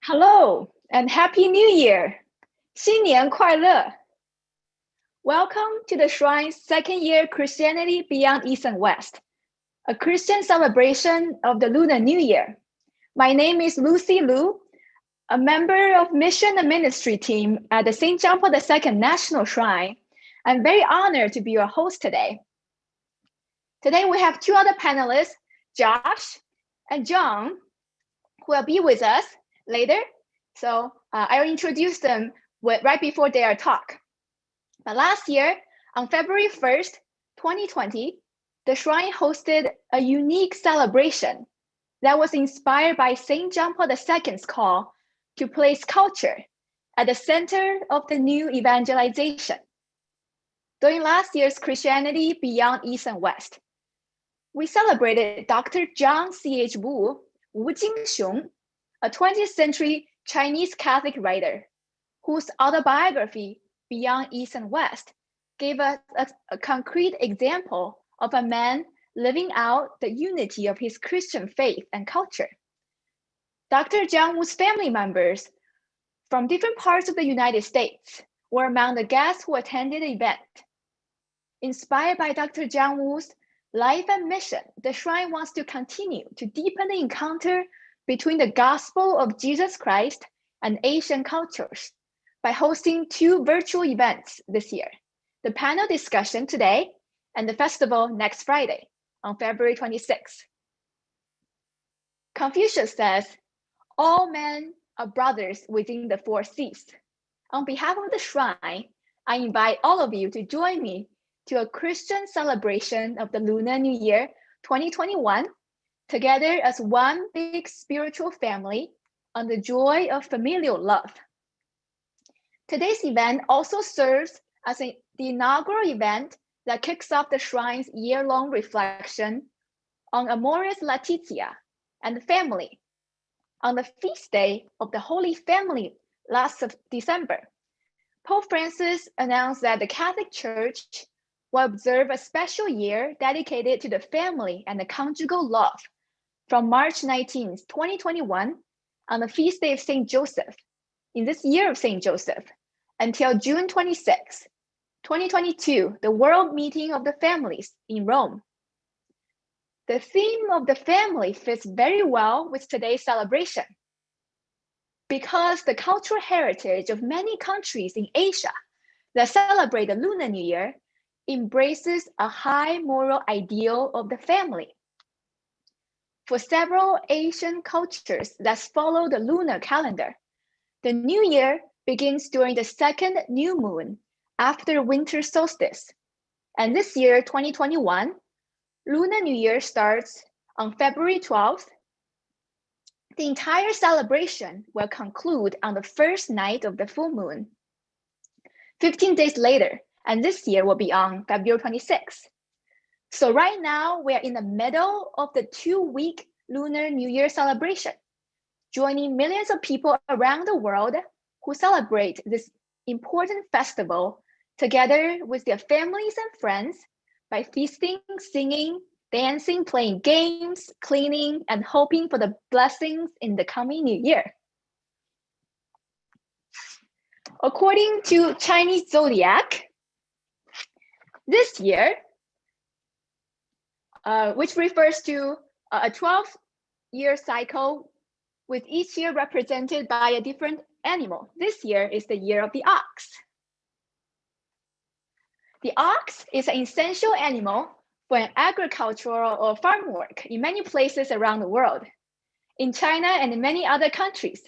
Hello and Happy New Year! 新年快乐! Welcome to the Shrine's second year Christianity Beyond East and West, a Christian celebration of the Lunar New Year. My name is Lucy Lu, a member of Mission and Ministry team at the St. John Paul II National Shrine. I'm very honored to be your host today. Today we have two other panelists, Josh and John, who will be with us later. So I'll introduce them right before their talk. But last year, on February 1st, 2020, the Shrine hosted a unique celebration that was inspired by St. John Paul II's call to place culture at the center of the new evangelization. During last year's Christianity Beyond East and West, we celebrated Dr. John C.H. Wu Jingxiong, a 20th century Chinese Catholic writer whose autobiography, Beyond East and West, gave us a concrete example of a man living out the unity of his Christian faith and culture. Dr. John Wu's family members from different parts of the United States were among the guests who attended the event. Inspired by Dr. John Wu's life and mission, the Shrine wants to continue to deepen the encounter between the gospel of Jesus Christ and Asian cultures by hosting two virtual events this year, the panel discussion today and the festival next Friday on February 26th. Confucius says, all men are brothers within the four seas. On behalf of the Shrine, I invite all of you to join me to a Christian celebration of the Lunar New Year 2021, together as one big spiritual family on the joy of familial love. Today's event also serves as the inaugural event that kicks off the Shrine's year-long reflection on Amoris Laetitia and the family. On the feast day of the Holy Family last December, Pope Francis announced that the Catholic Church will observe a special year dedicated to the family and the conjugal love from March 19, 2021, on the feast day of St. Joseph, in this year of St. Joseph, until June 26, 2022, the World Meeting of the Families in Rome. The theme of the family fits very well with today's celebration because the cultural heritage of many countries in Asia that celebrate the Lunar New Year embraces a high moral ideal of the family. For several Asian cultures that follow the lunar calendar, the New Year begins during the second new moon after winter solstice. And this year, 2021, Lunar New Year starts on February 12th. The entire celebration will conclude on the first night of the full moon, 15 days later, and this year will be on February 26th. So right now, we're in the middle of the 2-week Lunar New Year celebration, joining millions of people around the world who celebrate this important festival together with their families and friends by feasting, singing, dancing, playing games, cleaning, and hoping for the blessings in the coming new year. According to Chinese zodiac, this year, which refers to a 12-year cycle with each year represented by a different animal. This year is the year of the ox. The ox is an essential animal for an agricultural or farm work in many places around the world. In China and in many other countries,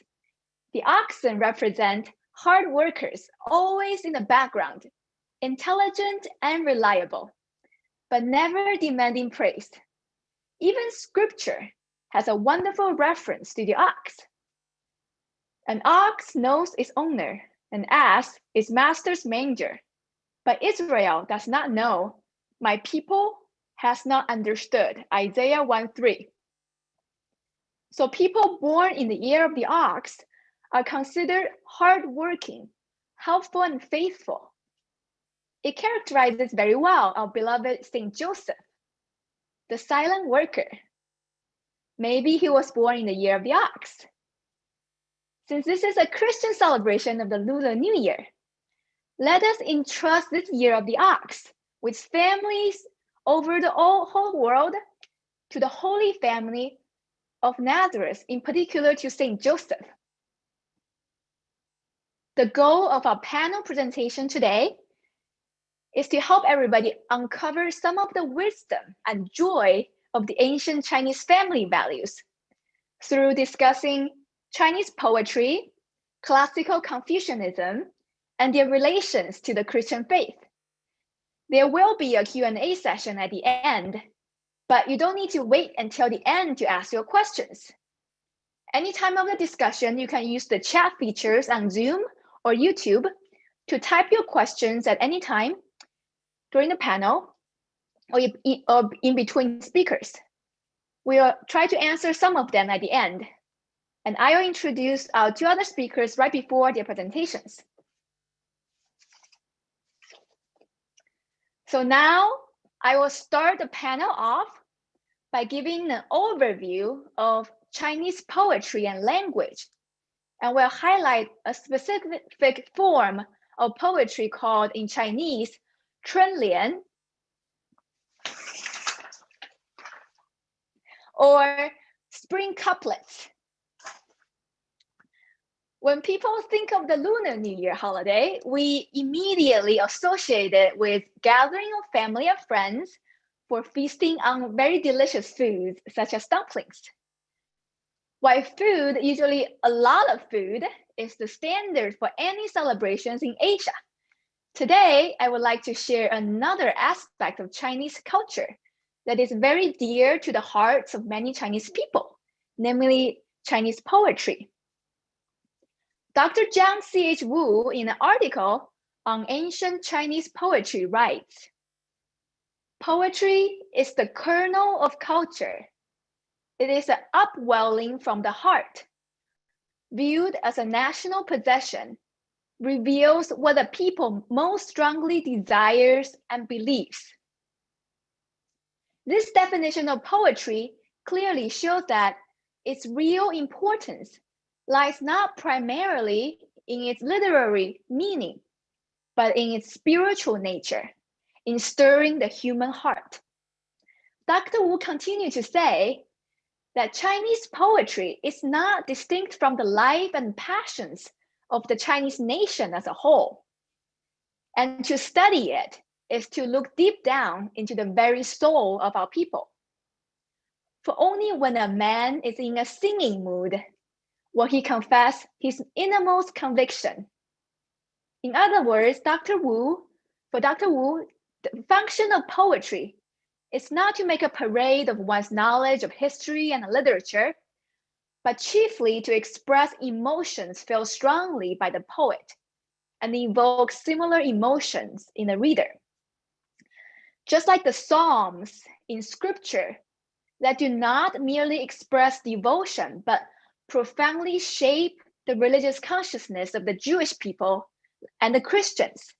the oxen represent hard workers, always in the background, intelligent and reliable, but never demanding praise. Even scripture has a wonderful reference to the ox. An ox knows its owner, an ass its master's manger. But Israel does not know, my people has not understood. Isaiah 1:3. So people born in the year of the ox are considered hardworking, helpful, and faithful. It characterizes very well our beloved St. Joseph, the silent worker. Maybe he was born in the year of the ox. Since this is a Christian celebration of the Lunar New Year, let us entrust this year of the ox with families over the whole world to the Holy Family of Nazareth, in particular to Saint Joseph. The goal of our panel presentation today is to help everybody uncover some of the wisdom and joy of the ancient Chinese family values through discussing Chinese poetry, classical Confucianism, and their relations to the Christian faith. There will be a Q&A session at the end, but you don't need to wait until the end to ask your questions. Any time of the discussion, you can use the chat features on Zoom or YouTube to type your questions at any time during the panel or in between speakers. We'll try to answer some of them at the end, and I will introduce our two other speakers right before their presentations. So now I will start the panel off by giving an overview of Chinese poetry and language, and will highlight a specific form of poetry called in Chinese, 春联, or spring couplets. When people think of the Lunar New Year holiday, we immediately associate it with gathering of family and friends for feasting on very delicious foods such as dumplings. While food, usually a lot of food, is the standard for any celebrations in Asia, today I would like to share another aspect of Chinese culture that is very dear to the hearts of many Chinese people, namely Chinese poetry. Dr. Zhang C.H. Wu, in an article on ancient Chinese poetry, writes, "Poetry is the kernel of culture. It is an upwelling from the heart. Viewed as a national possession, reveals what the people most strongly desires and believes." This definition of poetry clearly shows that its real importance lies not primarily in its literary meaning, but in its spiritual nature, in stirring the human heart. Dr. Wu continued to say that Chinese poetry is not distinct from the life and passions of the Chinese nation as a whole. And to study it is to look deep down into the very soul of our people. For only when a man is in a singing mood will he confess his innermost conviction. In other words, for Dr. Wu, the function of poetry is not to make a parade of one's knowledge of history and literature, but chiefly to express emotions felt strongly by the poet and evoke similar emotions in the reader. Just like the Psalms in scripture that do not merely express devotion, but profoundly shape the religious consciousness of the Jewish people and the Christians,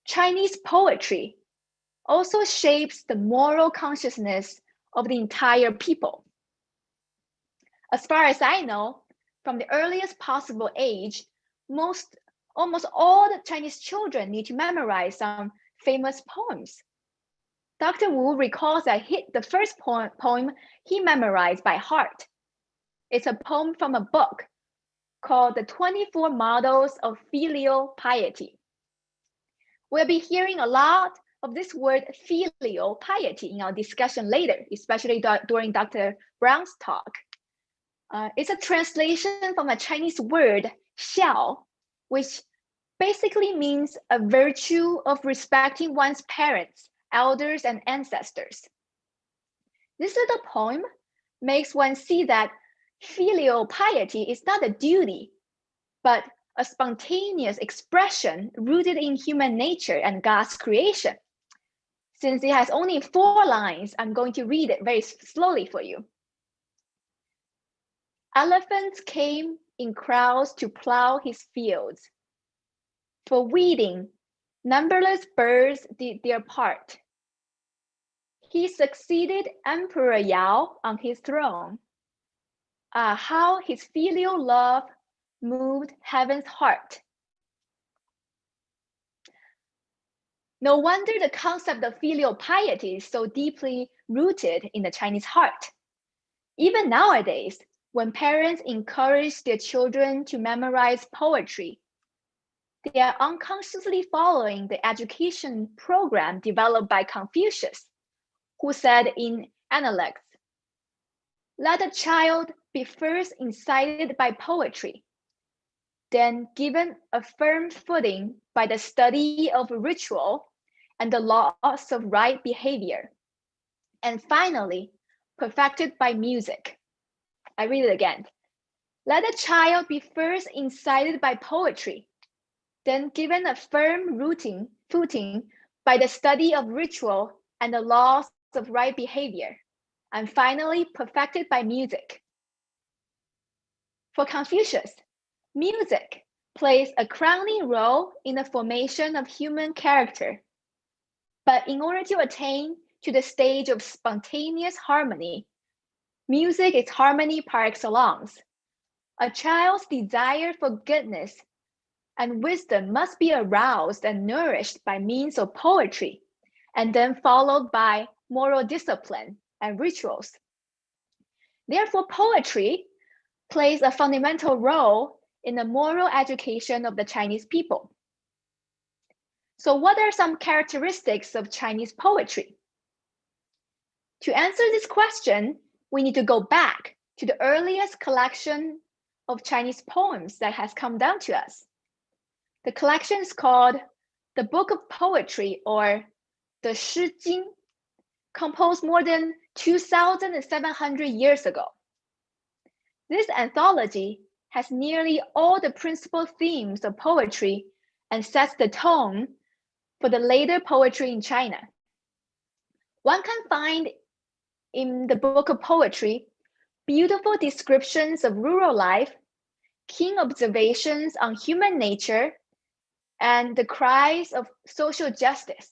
Chinese poetry also shapes the moral consciousness of the entire people. As far as I know, from the earliest possible age, almost all the Chinese children need to memorize some famous poems. Dr. Wu recalls that the first poem he memorized by heart. It's a poem from a book called The 24 Models of Filial Piety. We'll be hearing a lot of this word filial piety in our discussion later, especially during Dr. Brown's talk. It's a translation from a Chinese word, xiao, which basically means a virtue of respecting one's parents, elders, and ancestors. This little poem makes one see that filial piety is not a duty, but a spontaneous expression rooted in human nature and God's creation. Since it has only 4 lines, I'm going to read it very slowly for you. Elephants came in crowds to plow his fields. For weeding, numberless birds did their part. He succeeded Emperor Yao on his throne. How his filial love moved heaven's heart. No wonder the concept of filial piety is so deeply rooted in the Chinese heart. Even nowadays, when parents encourage their children to memorize poetry, they are unconsciously following the education program developed by Confucius, who said in Analects, "Let a child be first incited by poetry, then given a firm footing by the study of ritual and the laws of right behavior, and finally perfected by music." I read it again. Let a child be first incited by poetry, then given a firm footing by the study of ritual and the laws of right behavior, and finally perfected by music. For Confucius, music plays a crowning role in the formation of human character. But in order to attain to the stage of spontaneous harmony, music is harmony par excellence. A child's desire for goodness and wisdom must be aroused and nourished by means of poetry, and then followed by moral discipline and rituals. Therefore, poetry plays a fundamental role in the moral education of the Chinese people. So what are some characteristics of Chinese poetry? To answer this question, we need to go back to the earliest collection of Chinese poems that has come down to us. The collection is called the Book of Poetry, or the Shi Jing, composed more than 2,700 years ago. This anthology has nearly all the principal themes of poetry and sets the tone for the later poetry in China. One can find in the Book of Poetry beautiful descriptions of rural life, keen observations on human nature, and the cries of social justice,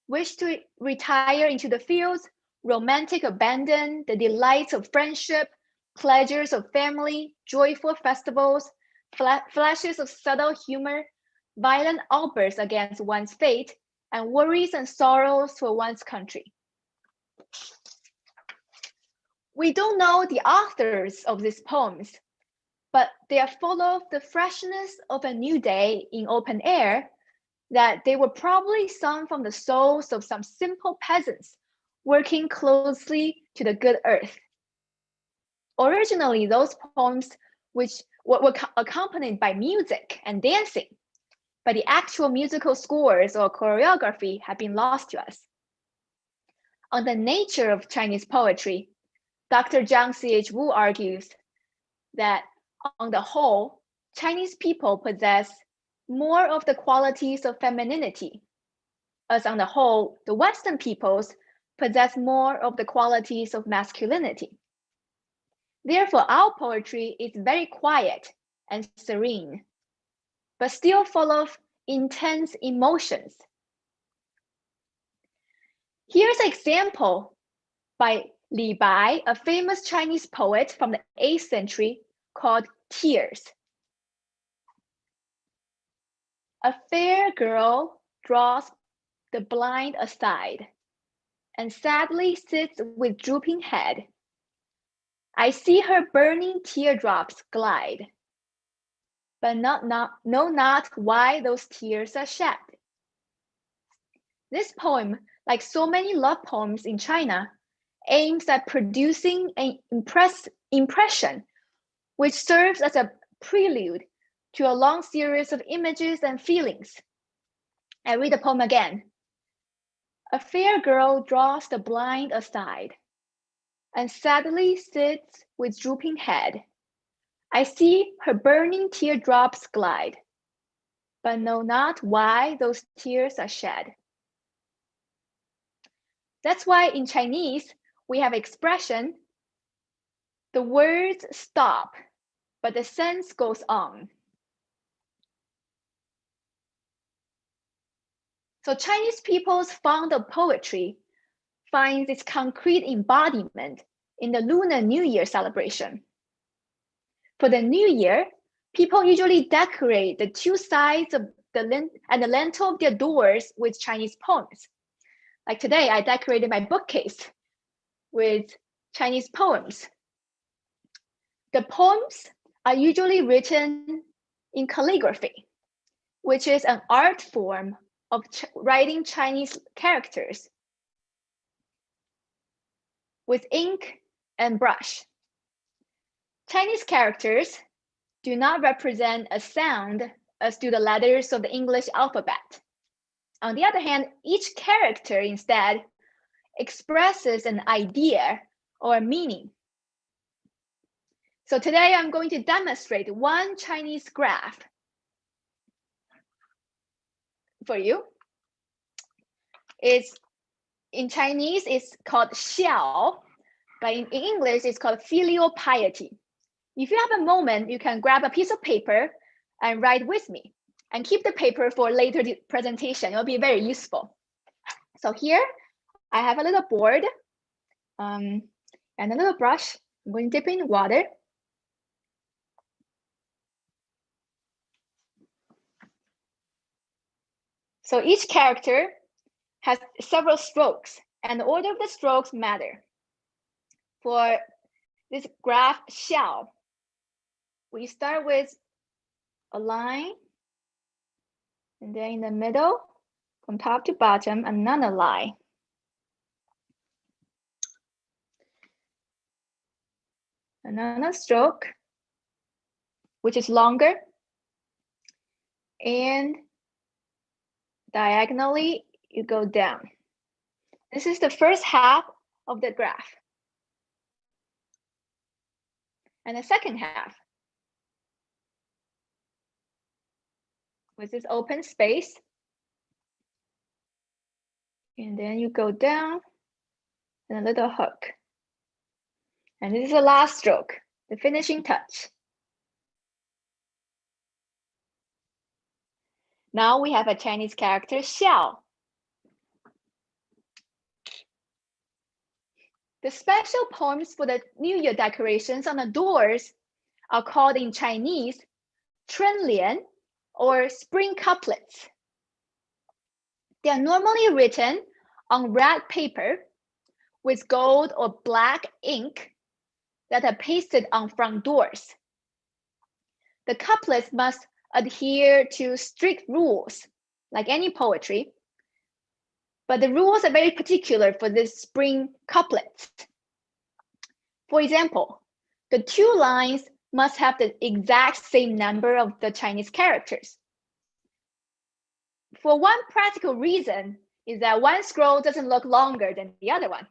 wish to retire into the fields, romantic abandon, the delights of friendship, pleasures of family, joyful festivals, flashes of subtle humor, violent outbursts against one's fate, and worries and sorrows for one's country. We don't know the authors of these poems, but they are full of the freshness of a new day in open air, that they were probably sung from the souls of some simple peasants working closely to the good earth. Originally, those poems which were accompanied by music and dancing, but the actual musical scores or choreography have been lost to us. On the nature of Chinese poetry, Dr. Zhang C.H. Wu argues that on the whole, Chinese people possess more of the qualities of femininity, as on the whole, the Western peoples possess more of the qualities of masculinity. Therefore, our poetry is very quiet and serene, but still full of intense emotions. Here's an example by Li Bai, a famous Chinese poet from the 8th century, called Tears. A fair girl draws the blind aside and sadly sits with drooping head. I see her burning teardrops glide, but know not why those tears are shed. This poem, like so many love poems in China, aims at producing an impression which serves as a prelude to a long series of images and feelings. I read the poem again. A fair girl draws the blind aside and sadly sits with drooping head. I see her burning teardrops glide, but know not why those tears are shed. That's why in Chinese, we have expression, the words stop, but the sense goes on. So Chinese people's fond of poetry finds its concrete embodiment in the Lunar New Year celebration. For the New Year, People usually decorate the two sides of the lintel of their doors with Chinese poems. Like today, I decorated my bookcase with Chinese poems. The poems are usually written in calligraphy, which is an art form of writing Chinese characters with ink and brush. Chinese characters do not represent a sound as do the letters of the English alphabet. On the other hand, each character instead expresses an idea or a meaning. So today I'm going to demonstrate one Chinese graph for you. In Chinese, it's called Xiao, but in English, it's called filial piety. If you have a moment, you can grab a piece of paper and write with me and keep the paper for later presentation. It'll be very useful. So here, I have a little board and a little brush. I'm going to dip in water. So each character has several strokes, and the order of the strokes matter. For this graph Xiao, we start with a line, and then in the middle, from top to bottom, another line. Another stroke, which is longer, and diagonally, you go down. This is the first half of the graph. And the second half, with this open space. And then you go down and a little hook. And this is the last stroke, the finishing touch. Now we have a Chinese character, Xiao. The special poems for the New Year decorations on the doors are called in Chinese, Chunlian, or spring couplets. They are normally written on red paper with gold or black ink that are pasted on front doors. The couplets must adhere to strict rules, like any poetry, but the rules are very particular for this spring couplets. For example, the two lines must have the exact same number of the Chinese characters. For one practical reason is that one scroll doesn't look longer than the other one.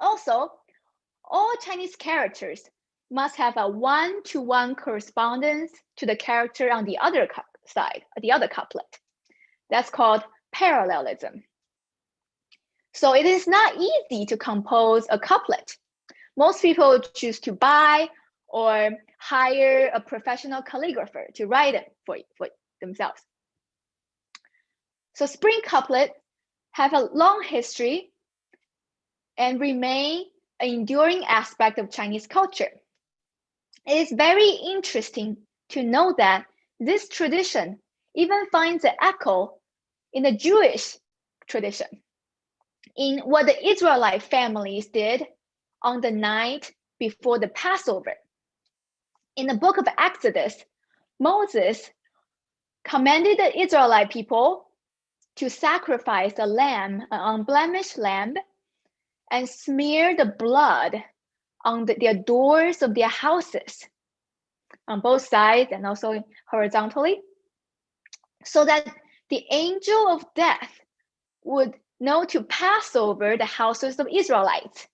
Also, all Chinese characters must have a one-to-one correspondence to the character on the other side, the other couplet. That's called parallelism. So it is not easy to compose a couplet. Most people choose to buy or hire a professional calligrapher to write it for themselves. So spring couplets have a long history and remain an enduring aspect of Chinese culture. It is very interesting to know that this tradition even finds an echo in the Jewish tradition, in what the Israelite families did on the night before the Passover. In the book of Exodus, Moses commanded the Israelite people to sacrifice a lamb, an unblemished lamb, and smear the blood on their doors of their houses, on both sides and also horizontally, so that the angel of death would know to pass over the houses of Israelites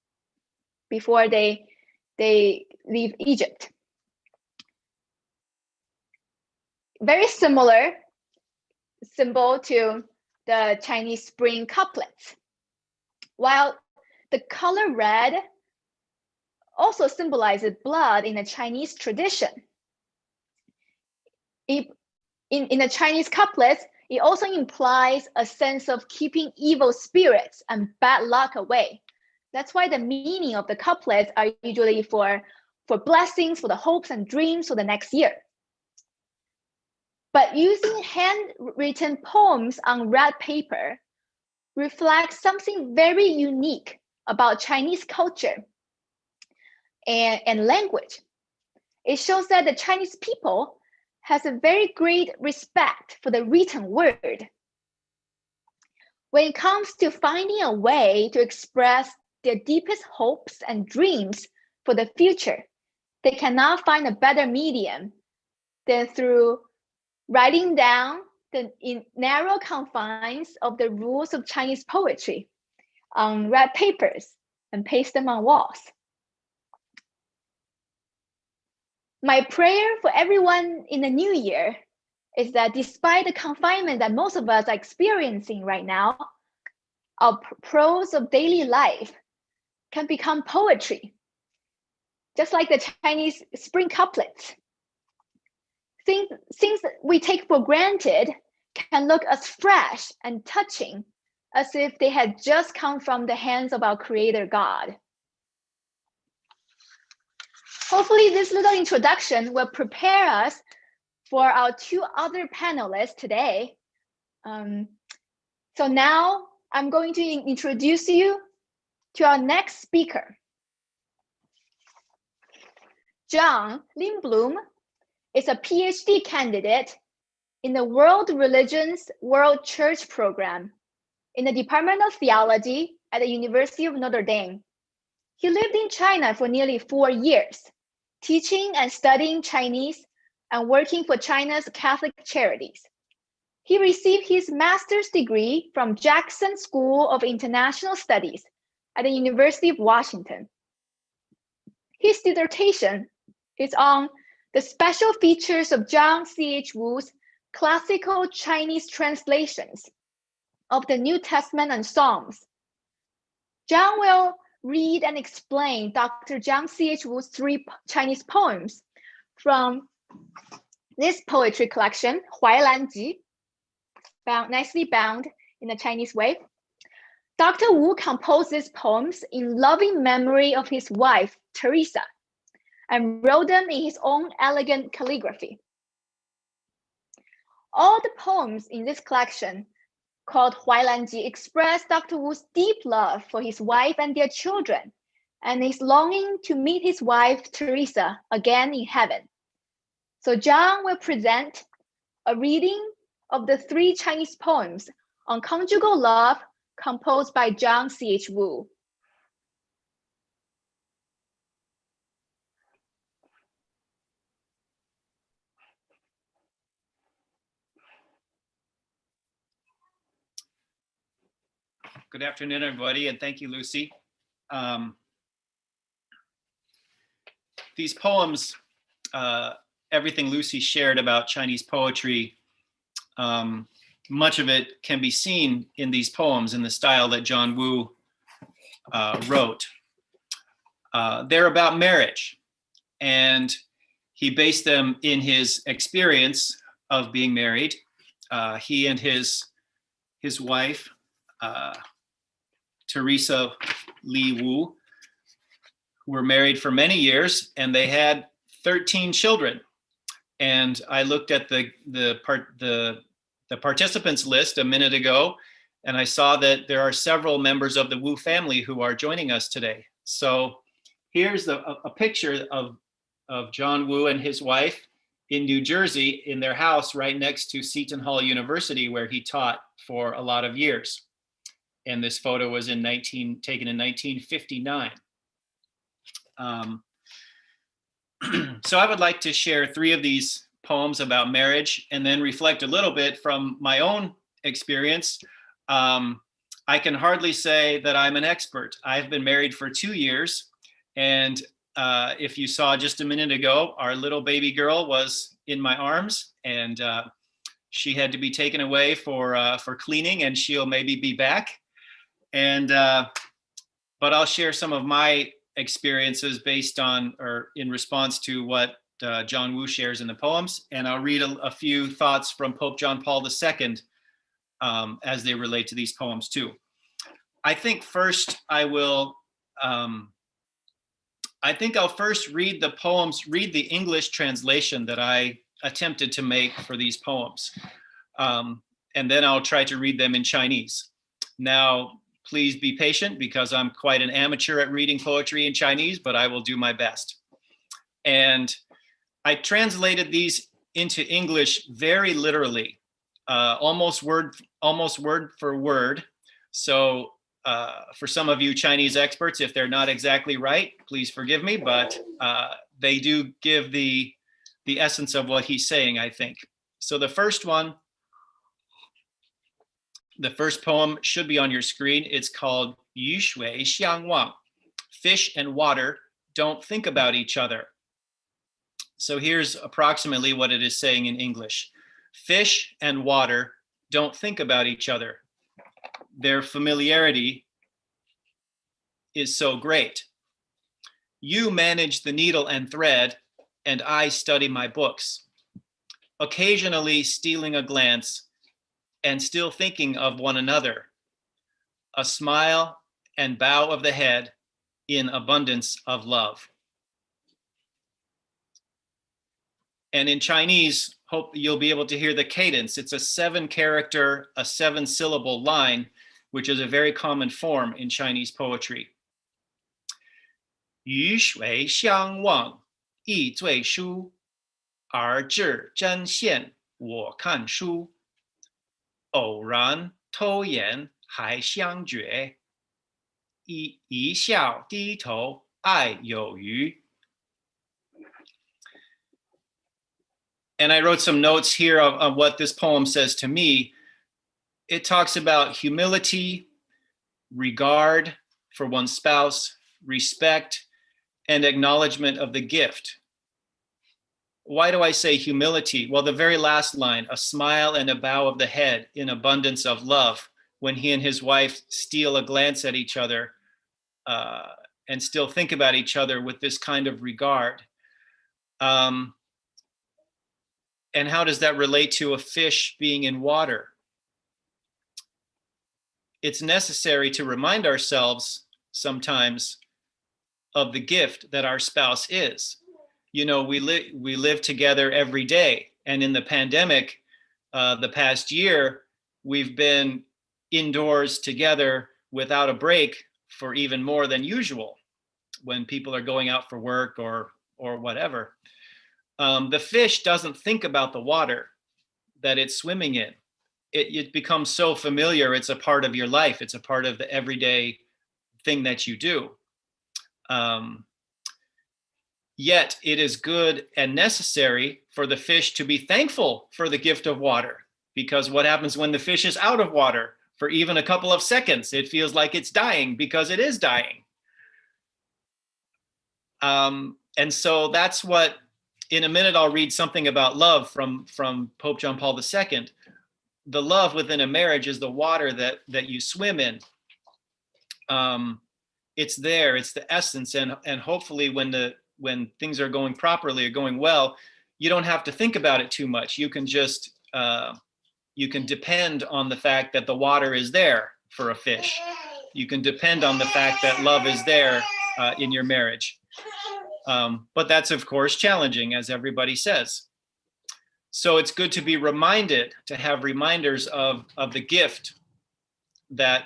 before they leave Egypt. Very similar symbol to the Chinese spring couplets. While the color red also symbolizes blood in the Chinese tradition. In the Chinese couplets, it also implies a sense of keeping evil spirits and bad luck away. That's why the meaning of the couplets are usually for blessings, for the hopes and dreams for the next year. But using handwritten poems on red paper reflects something very unique about Chinese culture and language. It shows that the Chinese people has a very great respect for the written word. When it comes to finding a way to express their deepest hopes and dreams for the future, they cannot find a better medium than through writing down in narrow confines of the rules of Chinese poetry on red papers and paste them on walls. My prayer for everyone in the new year is that despite the confinement that most of us are experiencing right now, our prose of daily life can become poetry, just like the Chinese spring couplets. Things that we take for granted can look as fresh and touching as if they had just come from the hands of our Creator God. Hopefully this little introduction will prepare us for our two other panelists today. So now I'm going to introduce you to our next speaker. John Lindblom is a PhD candidate in the World Religions, World Church program in the Department of Theology at the University of Notre Dame. He lived in China for nearly 4 years, teaching and studying Chinese and working for China's Catholic charities. He received his master's degree from Jackson School of International Studies at the University of Washington. His dissertation is on the special features of Zhang C.H. Wu's classical Chinese translations of the New Testament and Psalms. Zhang will read and explain Dr. Zhang C.H. Wu's 3 Chinese poems from this poetry collection, Huailan Ji, nicely bound in a Chinese way. Dr. Wu composed these poems in loving memory of his wife, Teresa, and wrote them in his own elegant calligraphy. All the poems in this collection, called Huailan Ji, express Dr. Wu's deep love for his wife and their children, and his longing to meet his wife, Teresa, again in heaven. So Zhang will present a reading of the 3 Chinese poems on conjugal love composed by Zhang C.H. Wu. Good afternoon, everybody, and thank you, Lucy. These poems, everything Lucy shared about Chinese poetry, much of it can be seen in these poems in the style that John Wu wrote. They're about marriage, and he based them in his experience of being married. He and his wife, Teresa Li Wu, were married for many years, and they had 13 children. And I looked at the participants list a minute ago, and I saw that there are several members of the Wu family who are joining us today. So here's a picture of John Wu and his wife in New Jersey in their house right next to Seton Hall University, where he taught for a lot of years. And this photo was taken in 1959. So I would like to share 3 of these poems about marriage and then reflect a little bit from my own experience. I can hardly say that I'm an expert. I've been married for 2 years. And if you saw just a minute ago, our little baby girl was in my arms, and she had to be taken away for cleaning, and she'll maybe be back. And but I'll share some of my experiences based on or in response to what John Wu shares in the poems, and I'll read a few thoughts from Pope John Paul II as they relate to these poems too. I think first I'll first read the poems, read the English translation that I attempted to make for these poems. And then I'll try to read them in Chinese. Now, please be patient because I'm quite an amateur at reading poetry in Chinese, but I will do my best. And I translated these into English very literally, almost word for word. So for some of you Chinese experts, if they're not exactly right, please forgive me, but they do give the essence of what he's saying, I think. So the first poem should be on your screen. It's called Yu Shui Xiang Wang. Fish and water don't think about each other. So here's approximately what it is saying in English. Fish and water don't think about each other. Their familiarity is so great. You manage the needle and thread, and I study my books, occasionally stealing a glance and still thinking of one another, a smile and bow of the head in abundance of love. And in Chinese, hope you'll be able to hear the cadence. It's a 7-character, a 7-syllable line, which is a very common form in Chinese poetry. 鱼水相望亦最疏，而至针线我看书，偶然偷眼还相觉，一笑低头爱有余。 And I wrote some notes here of what this poem says to me. It talks about humility, regard for one's spouse, respect, and acknowledgement of the gift. Why do I say humility? Well, the very last line, a smile and a bow of the head in abundance of love, when he and his wife steal a glance at each other and still think about each other with this kind of regard. And how does that relate to a fish being in water? It's necessary to remind ourselves sometimes of the gift that our spouse is. You know, we live together every day. And in the pandemic, the past year, we've been indoors together without a break for even more than usual when people are going out for work or whatever. The fish doesn't think about the water that it's swimming in. It becomes so familiar. It's a part of your life. It's a part of the everyday thing that you do. Yet it is good and necessary for the fish to be thankful for the gift of water, because what happens when the fish is out of water for even a couple of seconds? It feels like it's dying because it is dying. And so that's what, in a minute, I'll read something about love from Pope John Paul II. The love within a marriage is the water that you swim in. It's there, it's the essence. And hopefully when things are going properly or going well, you don't have to think about it too much. You can just, you can depend on the fact that the water is there for a fish. You can depend on the fact that love is there in your marriage. But that's, of course, challenging, as everybody says. So it's good to be reminded, to have reminders of the gift that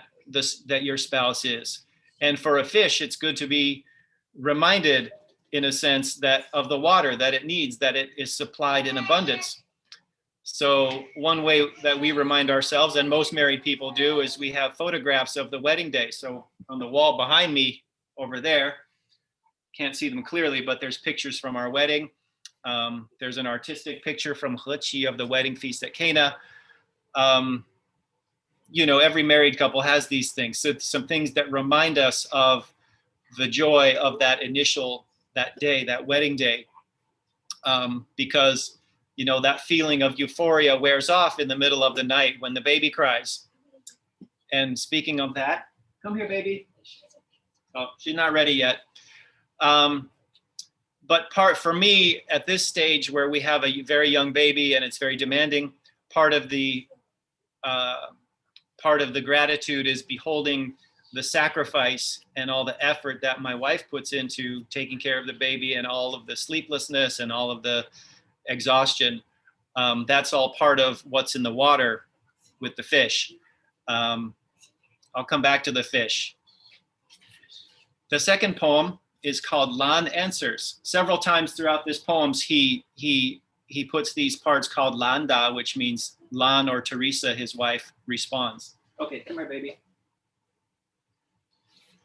your spouse is. And for a fish, it's good to be reminded, in a sense, that of the water that it needs, that it is supplied in abundance. So one way that we remind ourselves, and most married people do, is we have photographs of the wedding day. So on the wall behind me over there, can't see them clearly, but there's pictures from our wedding. There's an artistic picture from Heqi of the wedding feast at Cana. You know, every married couple has these things. So some things that remind us of the joy of that day, that wedding day. Because, you know, that feeling of euphoria wears off in the middle of the night when the baby cries. And speaking of that, come here, baby. Oh, she's not ready yet. But for me, at this stage where we have a very young baby and it's very demanding, part of the gratitude is beholding the sacrifice and all the effort that my wife puts into taking care of the baby and all of the sleeplessness and all of the exhaustion. That's all part of what's in the water with the fish. I'll come back to the fish. The second poem is called Lan Answers. Several times throughout this poem, he puts these parts called Landa, which means Lan or Teresa, his wife, responds. Okay, come here, baby.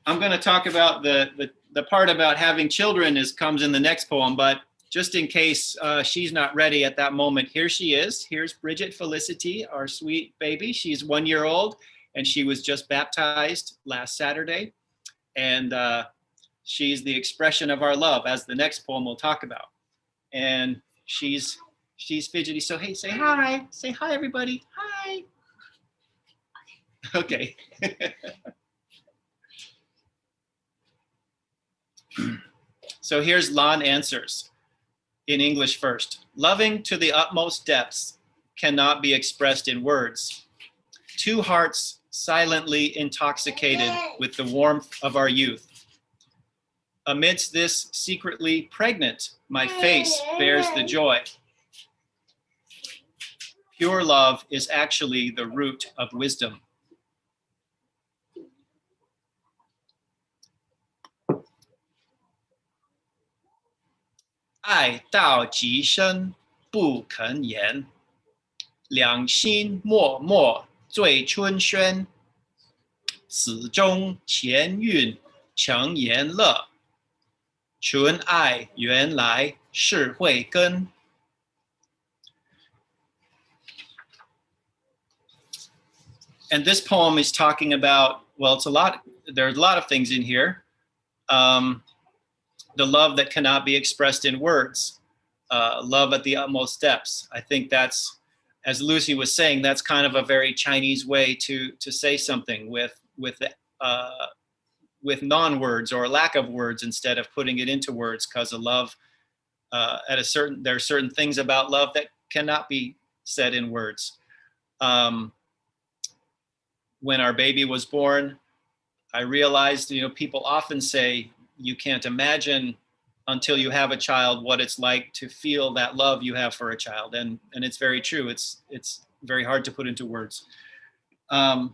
I'm going to talk about the part about having children comes in the next poem, but just in case she's not ready at that moment, here she is. Here's Bridget Felicity, our sweet baby. She's 1 year old, and she was just baptized last Saturday. And she's the expression of our love, as the next poem we'll talk about. And she's fidgety. So hey, say hi. Say hi, everybody. Hi. Okay. So here's Lan Answers in English first. Loving to the utmost depths cannot be expressed in words. Two hearts silently intoxicated with the warmth of our youth. Amidst this secretly pregnant, my face bears the joy. Pure love is actually the root of wisdom. 爱到极深不肯言，两心脉脉醉春轩。此中前韵成言乐，纯爱原来是慧根。And this poem is talking about, well, there's a lot of things in here. The love that cannot be expressed in words, love at the utmost depths. I think that's, as Lucy was saying, that's kind of a very Chinese way to say something with non-words or lack of words instead of putting it into words, because a love, there are certain things about love that cannot be said in words. When our baby was born, I realized, people often say you can't imagine until you have a child what it's like to feel that love you have for a child, and it's very true. It's very hard to put into words. I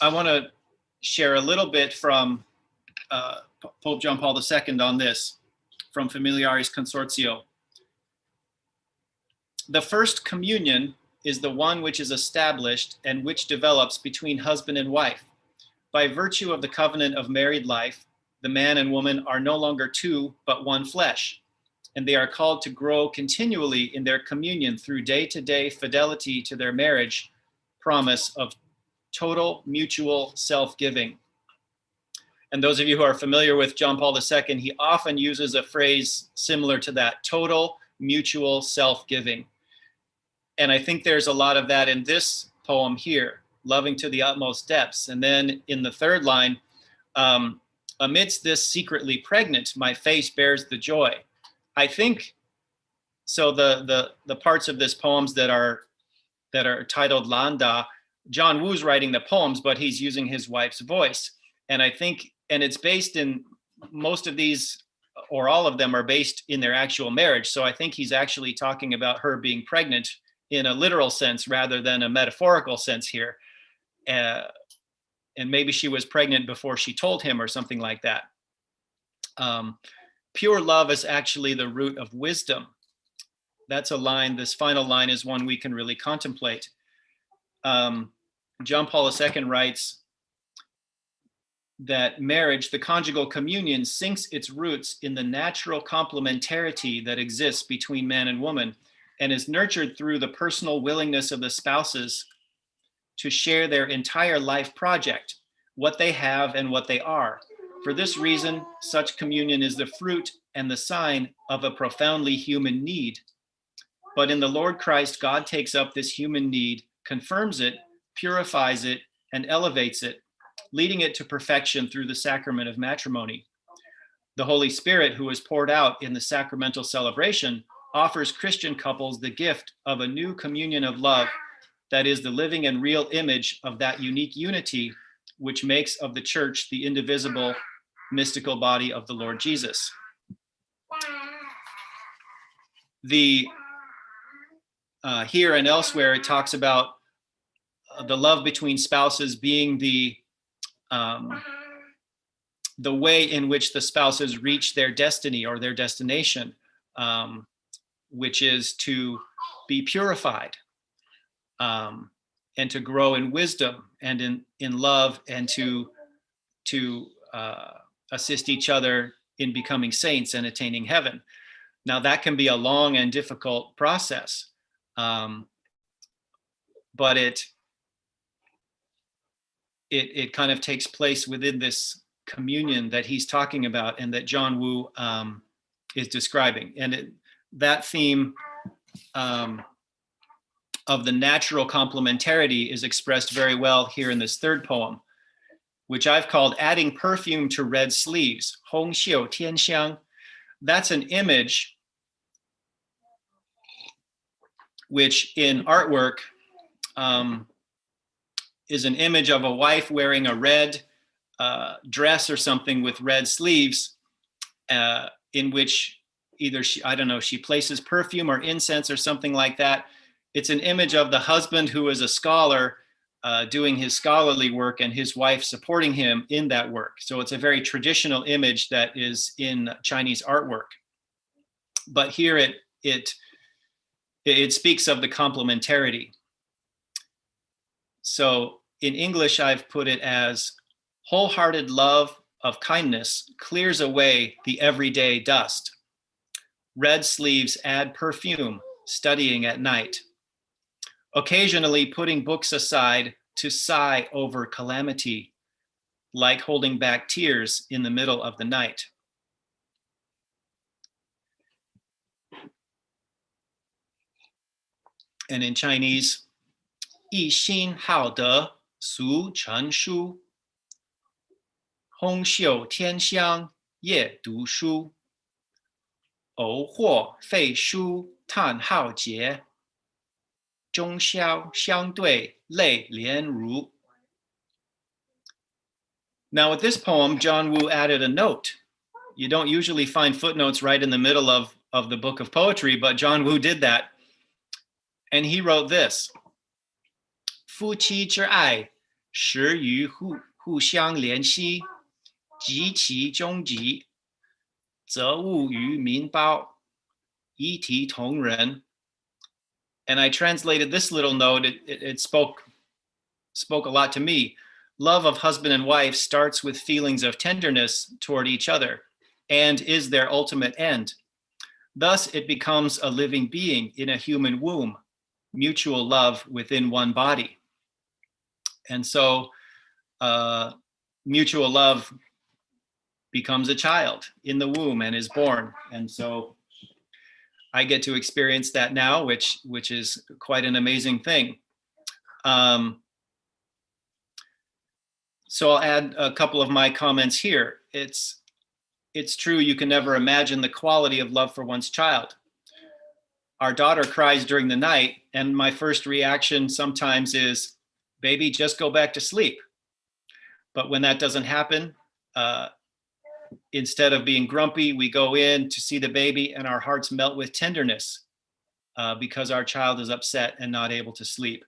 want to share a little bit from Pope John Paul II on this, from Familiaris Consortio. The first communion is the one which is established and which develops between husband and wife. By virtue of the covenant of married life, the man and woman are no longer two, but one flesh, and they are called to grow continually in their communion through day-to-day fidelity to their marriage promise of total mutual self-giving. And those of you who are familiar with John Paul II, he often uses a phrase similar to that, total mutual self-giving. And I think there's a lot of that in this poem here, loving to the utmost depths. And then in the third line, amidst this secretly pregnant, my face bears the joy. I think, so the parts of this poems that are titled Landa, John Woo's writing the poems, but he's using his wife's voice. And I think, and it's based in, most of these, or all of them are based in their actual marriage. So I think he's actually talking about her being pregnant in a literal sense rather than a metaphorical sense here. And maybe she was pregnant before she told him or something like that. Pure love is actually the root of wisdom. That's a line, this final line is one we can really contemplate. John Paul II writes that marriage, the conjugal communion, sinks its roots in the natural complementarity that exists between man and woman, and is nurtured through the personal willingness of the spouses to share their entire life project, what they have and what they are. For this reason, such communion is the fruit and the sign of a profoundly human need. But in the Lord Christ, God takes up this human need, confirms it, purifies it, and elevates it, leading it to perfection through the sacrament of matrimony. The Holy Spirit, who is poured out in the sacramental celebration, offers Christian couples the gift of a new communion of love that is the living and real image of that unique unity which makes of the church the indivisible mystical body of the Lord Jesus. Here and elsewhere, it talks about the love between spouses being the way in which the spouses reach their destiny or their destination, which is to be purified and to grow in wisdom and in love, and to assist each other in becoming saints and attaining heaven. Now, that can be a long and difficult process, but it kind of takes place within this communion that he's talking about and that John Woo is describing. And that theme of the natural complementarity is expressed very well here in this third poem, which I've called Adding Perfume to Red Sleeves, Hong Xiu Tian Xiang. That's an image which in artwork is an image of a wife wearing a red dress or something with red sleeves, in which either she places perfume or incense or something like that. It's an image of the husband who is a scholar doing his scholarly work and his wife supporting him in that work. So it's a very traditional image that is in Chinese artwork. But here it speaks of the complementarity. So in English, I've put it as wholehearted love of kindness clears away the everyday dust. Red sleeves add perfume, studying at night. Occasionally putting books aside to sigh over calamity, like holding back tears in the middle of the night. And in Chinese, 一心好德俗成书 Hong Xiu Tian Xiang Ye Du Shu 偶获废书叹浩劫 终宵相对泪连如 Now with this poem, John Woo added a note. You don't usually find footnotes right in the middle of the book of poetry, but John Woo did that. And he wrote this. 夫妻之爱始于互相怜惜及其终极则物于民胞一体同仁 And I translated this little note. It spoke a lot to me. Love of husband and wife starts with feelings of tenderness toward each other and is their ultimate end. Thus, it becomes a living being in a human womb, mutual love within one body. And so mutual love becomes a child in the womb and is born. And so I get to experience that now, which is quite an amazing thing. So I'll add a couple of my comments here. It's true, you can never imagine the quality of love for one's child. Our daughter cries during the night, and my first reaction sometimes is, baby, just go back to sleep. But when that doesn't happen, instead of being grumpy, we go in to see the baby and our hearts melt with tenderness because our child is upset and not able to sleep.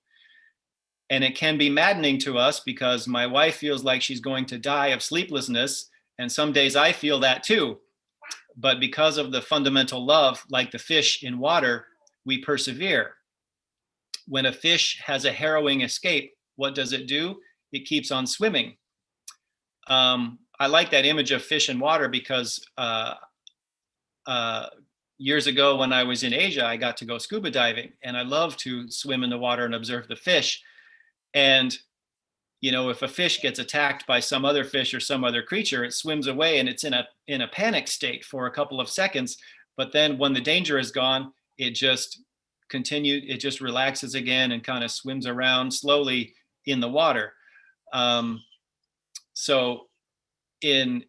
And it can be maddening to us because my wife feels like she's going to die of sleeplessness. And some days I feel that too. But because of the fundamental love, like the fish in water, we persevere. When a fish has a harrowing escape, what does it do? It keeps on swimming. I like that image of fish in water because years ago when I was in Asia, I got to go scuba diving, and I love to swim in the water and observe the fish. And, you know, if a fish gets attacked by some other fish or some other creature, it swims away and it's in a panic state for a couple of seconds. But then when the danger is gone, it just relaxes again and kind of swims around slowly in the water. So in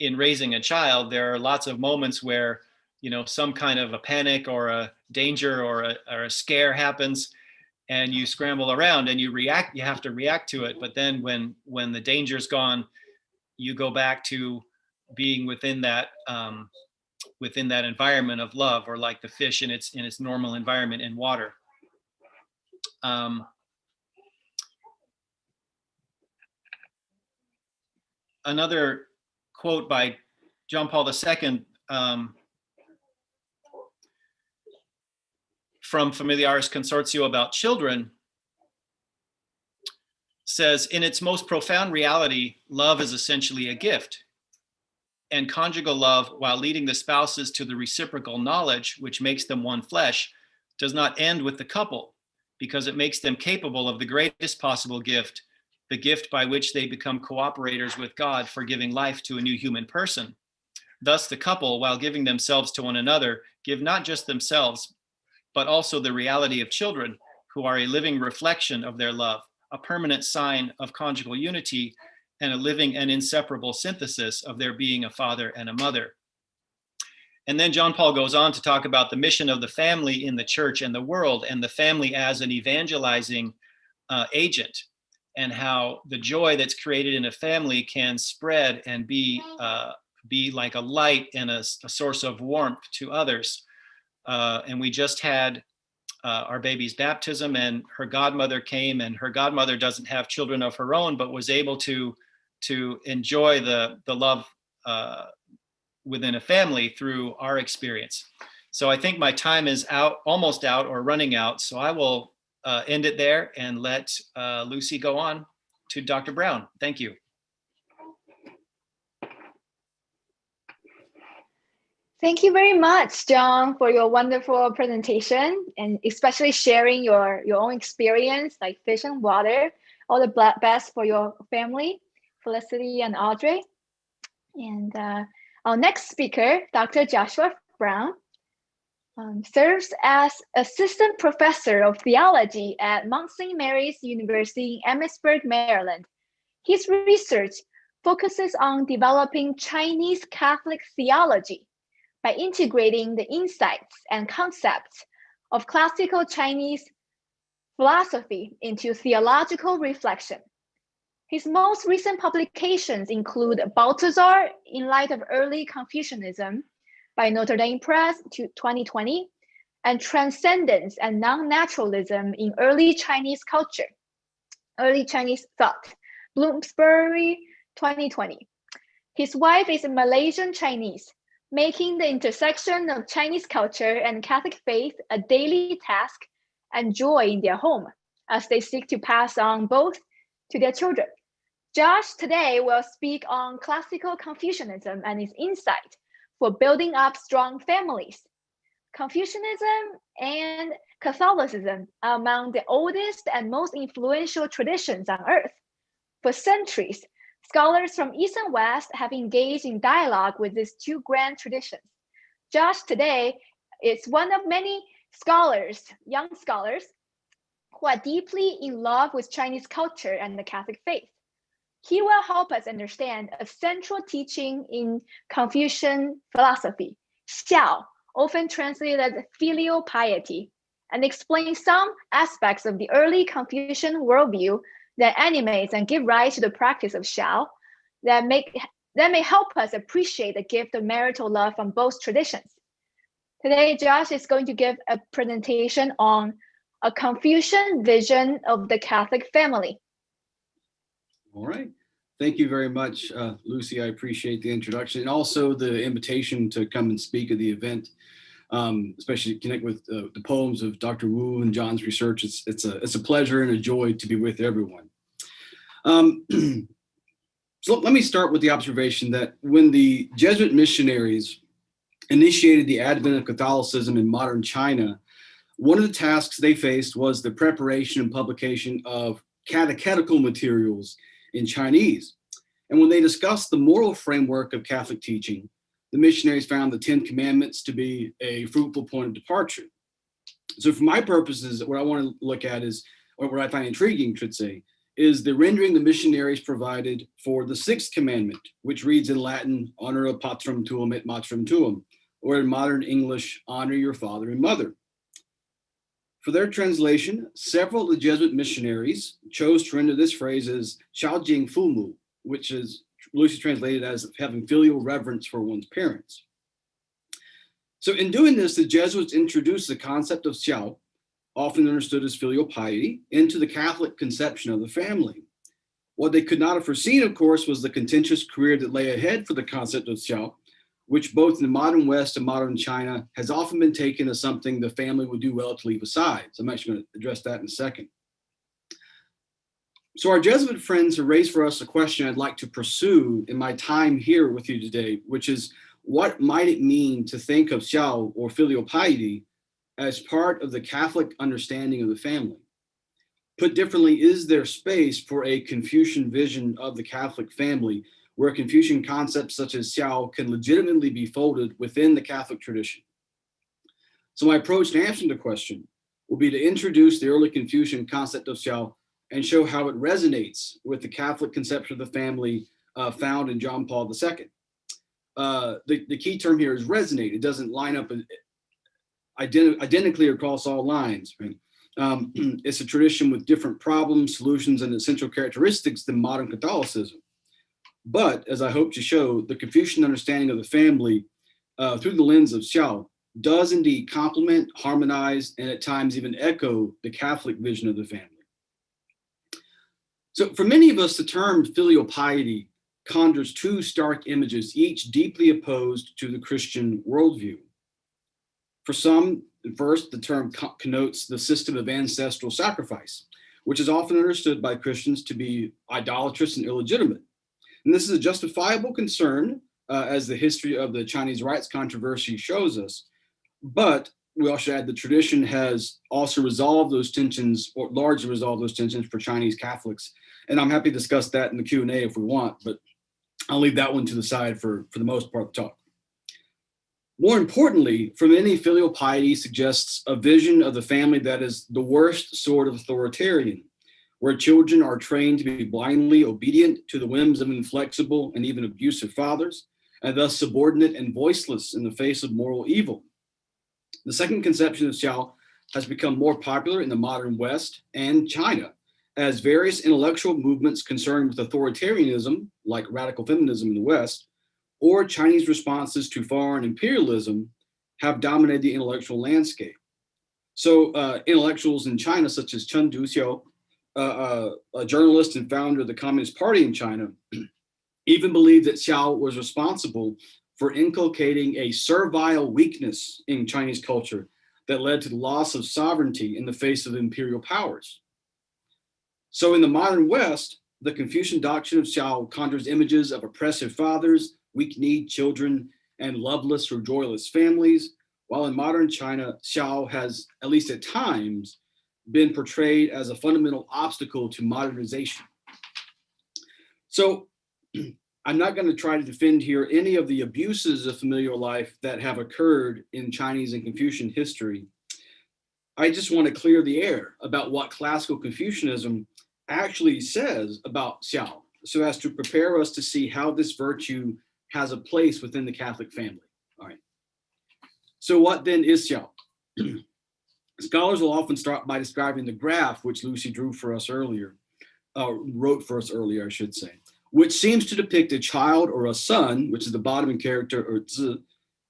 raising a child, there are lots of moments where, you know, some kind of a panic or a danger or a scare happens, and you scramble around and you have to react to it. But then when the danger's gone, you go back to being within that environment of love, or like the fish in its normal environment in water. Another quote by John Paul II from Familiaris Consortio about children says, in its most profound reality, love is essentially a gift. And conjugal love, while leading the spouses to the reciprocal knowledge which makes them one flesh, does not end with the couple, because it makes them capable of the greatest possible gift, the gift by which they become cooperators with God for giving life to a new human person. Thus, the couple, while giving themselves to one another, give not just themselves, but also the reality of children, who are a living reflection of their love, a permanent sign of conjugal unity, and a living and inseparable synthesis of their being a father and a mother. And then John Paul goes on to talk about the mission of the family in the church and the world, and the family as an evangelizing agent, and how the joy that's created in a family can spread and be like a light and a source of warmth to others. And we just had our baby's baptism, and her godmother came, and her godmother doesn't have children of her own, but was able to enjoy the love within a family through our experience. So I think my time is almost out or running out. So I will end it there and let Lucy go on to Dr. Brown. Thank you. Thank you very much, John, for your wonderful presentation, and especially sharing your own experience, like fish and water. All the best for your family, Felicity and Audrey. And our next speaker, Dr. Joshua Brown, serves as assistant professor of theology at Mount St. Mary's University in Amherstburg, Maryland. His research focuses on developing Chinese Catholic theology by integrating the insights and concepts of classical Chinese philosophy into theological reflection. His most recent publications include Balthasar in Light of Early Confucianism by Notre Dame Press 2020, and Transcendence and Non-Naturalism in Early Chinese Culture, Early Chinese Thought, Bloomsbury 2020. His wife is Malaysian Chinese, making the intersection of Chinese culture and Catholic faith a daily task and joy in their home, as they seek to pass on both to their children. Josh today will speak on classical Confucianism and his insight for building up strong families. Confucianism and Catholicism are among the oldest and most influential traditions on earth. For centuries, scholars from East and West have engaged in dialogue with these two grand traditions. Josh today is one of many scholars, young scholars, who are deeply in love with Chinese culture and the Catholic faith. He will help us understand a central teaching in Confucian philosophy, xiao, often translated as filial piety, and explain some aspects of the early Confucian worldview that animates and give rise to the practice of xiao that may help us appreciate the gift of marital love from both traditions. Today, Josh is going to give a presentation on a Confucian vision of the Catholic family. All right. Thank you very much, Lucy. I appreciate the introduction and also the invitation to come and speak at the event, especially connect with the poems of Dr. Wu and John's research. It's a pleasure and a joy to be with everyone. So let me start with the observation that when the Jesuit missionaries initiated the advent of Catholicism in modern China, one of the tasks they faced was the preparation and publication of catechetical materials in Chinese. And when they discussed the moral framework of Catholic teaching, the missionaries found the 10 Commandments to be a fruitful point of departure. So for my purposes, what I want to look at is, or what I find intriguing, should say, is the rendering the missionaries provided for the 6th commandment, which reads in Latin, honora patrum tuum et matrem tuum, or in modern English, honor your father and mother. For their translation, several of the Jesuit missionaries chose to render this phrase as Xiao Jing Fumu, which is loosely translated as having filial reverence for one's parents. So in doing this, the Jesuits introduced the concept of xiao, often understood as filial piety, into the Catholic conception of the family. What they could not have foreseen, of course, was the contentious career that lay ahead for the concept of xiao, which both in the modern West and modern China has often been taken as something the family would do well to leave aside. So I'm actually going to address that in a second. So our Jesuit friends have raised for us a question I'd like to pursue in my time here with you today, which is, what might it mean to think of xiao or filial piety as part of the Catholic understanding of the family? Put differently, is there space for a Confucian vision of the Catholic family where Confucian concepts such as xiao can legitimately be folded within the Catholic tradition? So my approach to answering the question will be to introduce the early Confucian concept of xiao and show how it resonates with the Catholic conception of the family found in John Paul II. The key term here is resonate. It doesn't line up identically across all lines. Right? It's a tradition with different problems, solutions, and essential characteristics than modern Catholicism. But as I hope to show, the Confucian understanding of the family through the lens of xiao does indeed complement, harmonize, and at times even echo the Catholic vision of the family. So for many of us, the term filial piety conjures two stark images, each deeply opposed to the Christian worldview. For some, first, the term connotes the system of ancestral sacrifice, which is often understood by Christians to be idolatrous and illegitimate. And this is a justifiable concern, as the history of the Chinese rites controversy shows us. But we also add the tradition has also resolved those tensions, or largely resolved those tensions for Chinese Catholics. And I'm happy to discuss that in the Q&A if we want, but I'll leave that one to the side for the most part of the talk. More importantly, for many, filial piety suggests a vision of the family that is the worst sort of authoritarian, where children are trained to be blindly obedient to the whims of inflexible and even abusive fathers, and thus subordinate and voiceless in the face of moral evil. The second conception of xiao has become more popular in the modern West and China, as various intellectual movements concerned with authoritarianism, like radical feminism in the West, or Chinese responses to foreign imperialism, have dominated the intellectual landscape. So intellectuals in China, such as Chen Duxiu, a journalist and founder of the Communist Party in China, even believed that xiao was responsible for inculcating a servile weakness in Chinese culture that led to the loss of sovereignty in the face of imperial powers. So in the modern West, the Confucian doctrine of xiao conjures images of oppressive fathers, weak-kneed children, and loveless or joyless families, while in modern China, xiao has, at least at times, been portrayed as a fundamental obstacle to modernization. So I'm not going to try to defend here any of the abuses of familial life that have occurred in Chinese and Confucian history. I just want to clear the air about what classical Confucianism actually says about xiao, so as to prepare us to see how this virtue has a place within the Catholic family. All right. So what then is xiao? Scholars will often start by describing the graph which Lucy drew for us earlier, wrote for us earlier, I should say, which seems to depict a child or a son, which is the bottom character, or zi,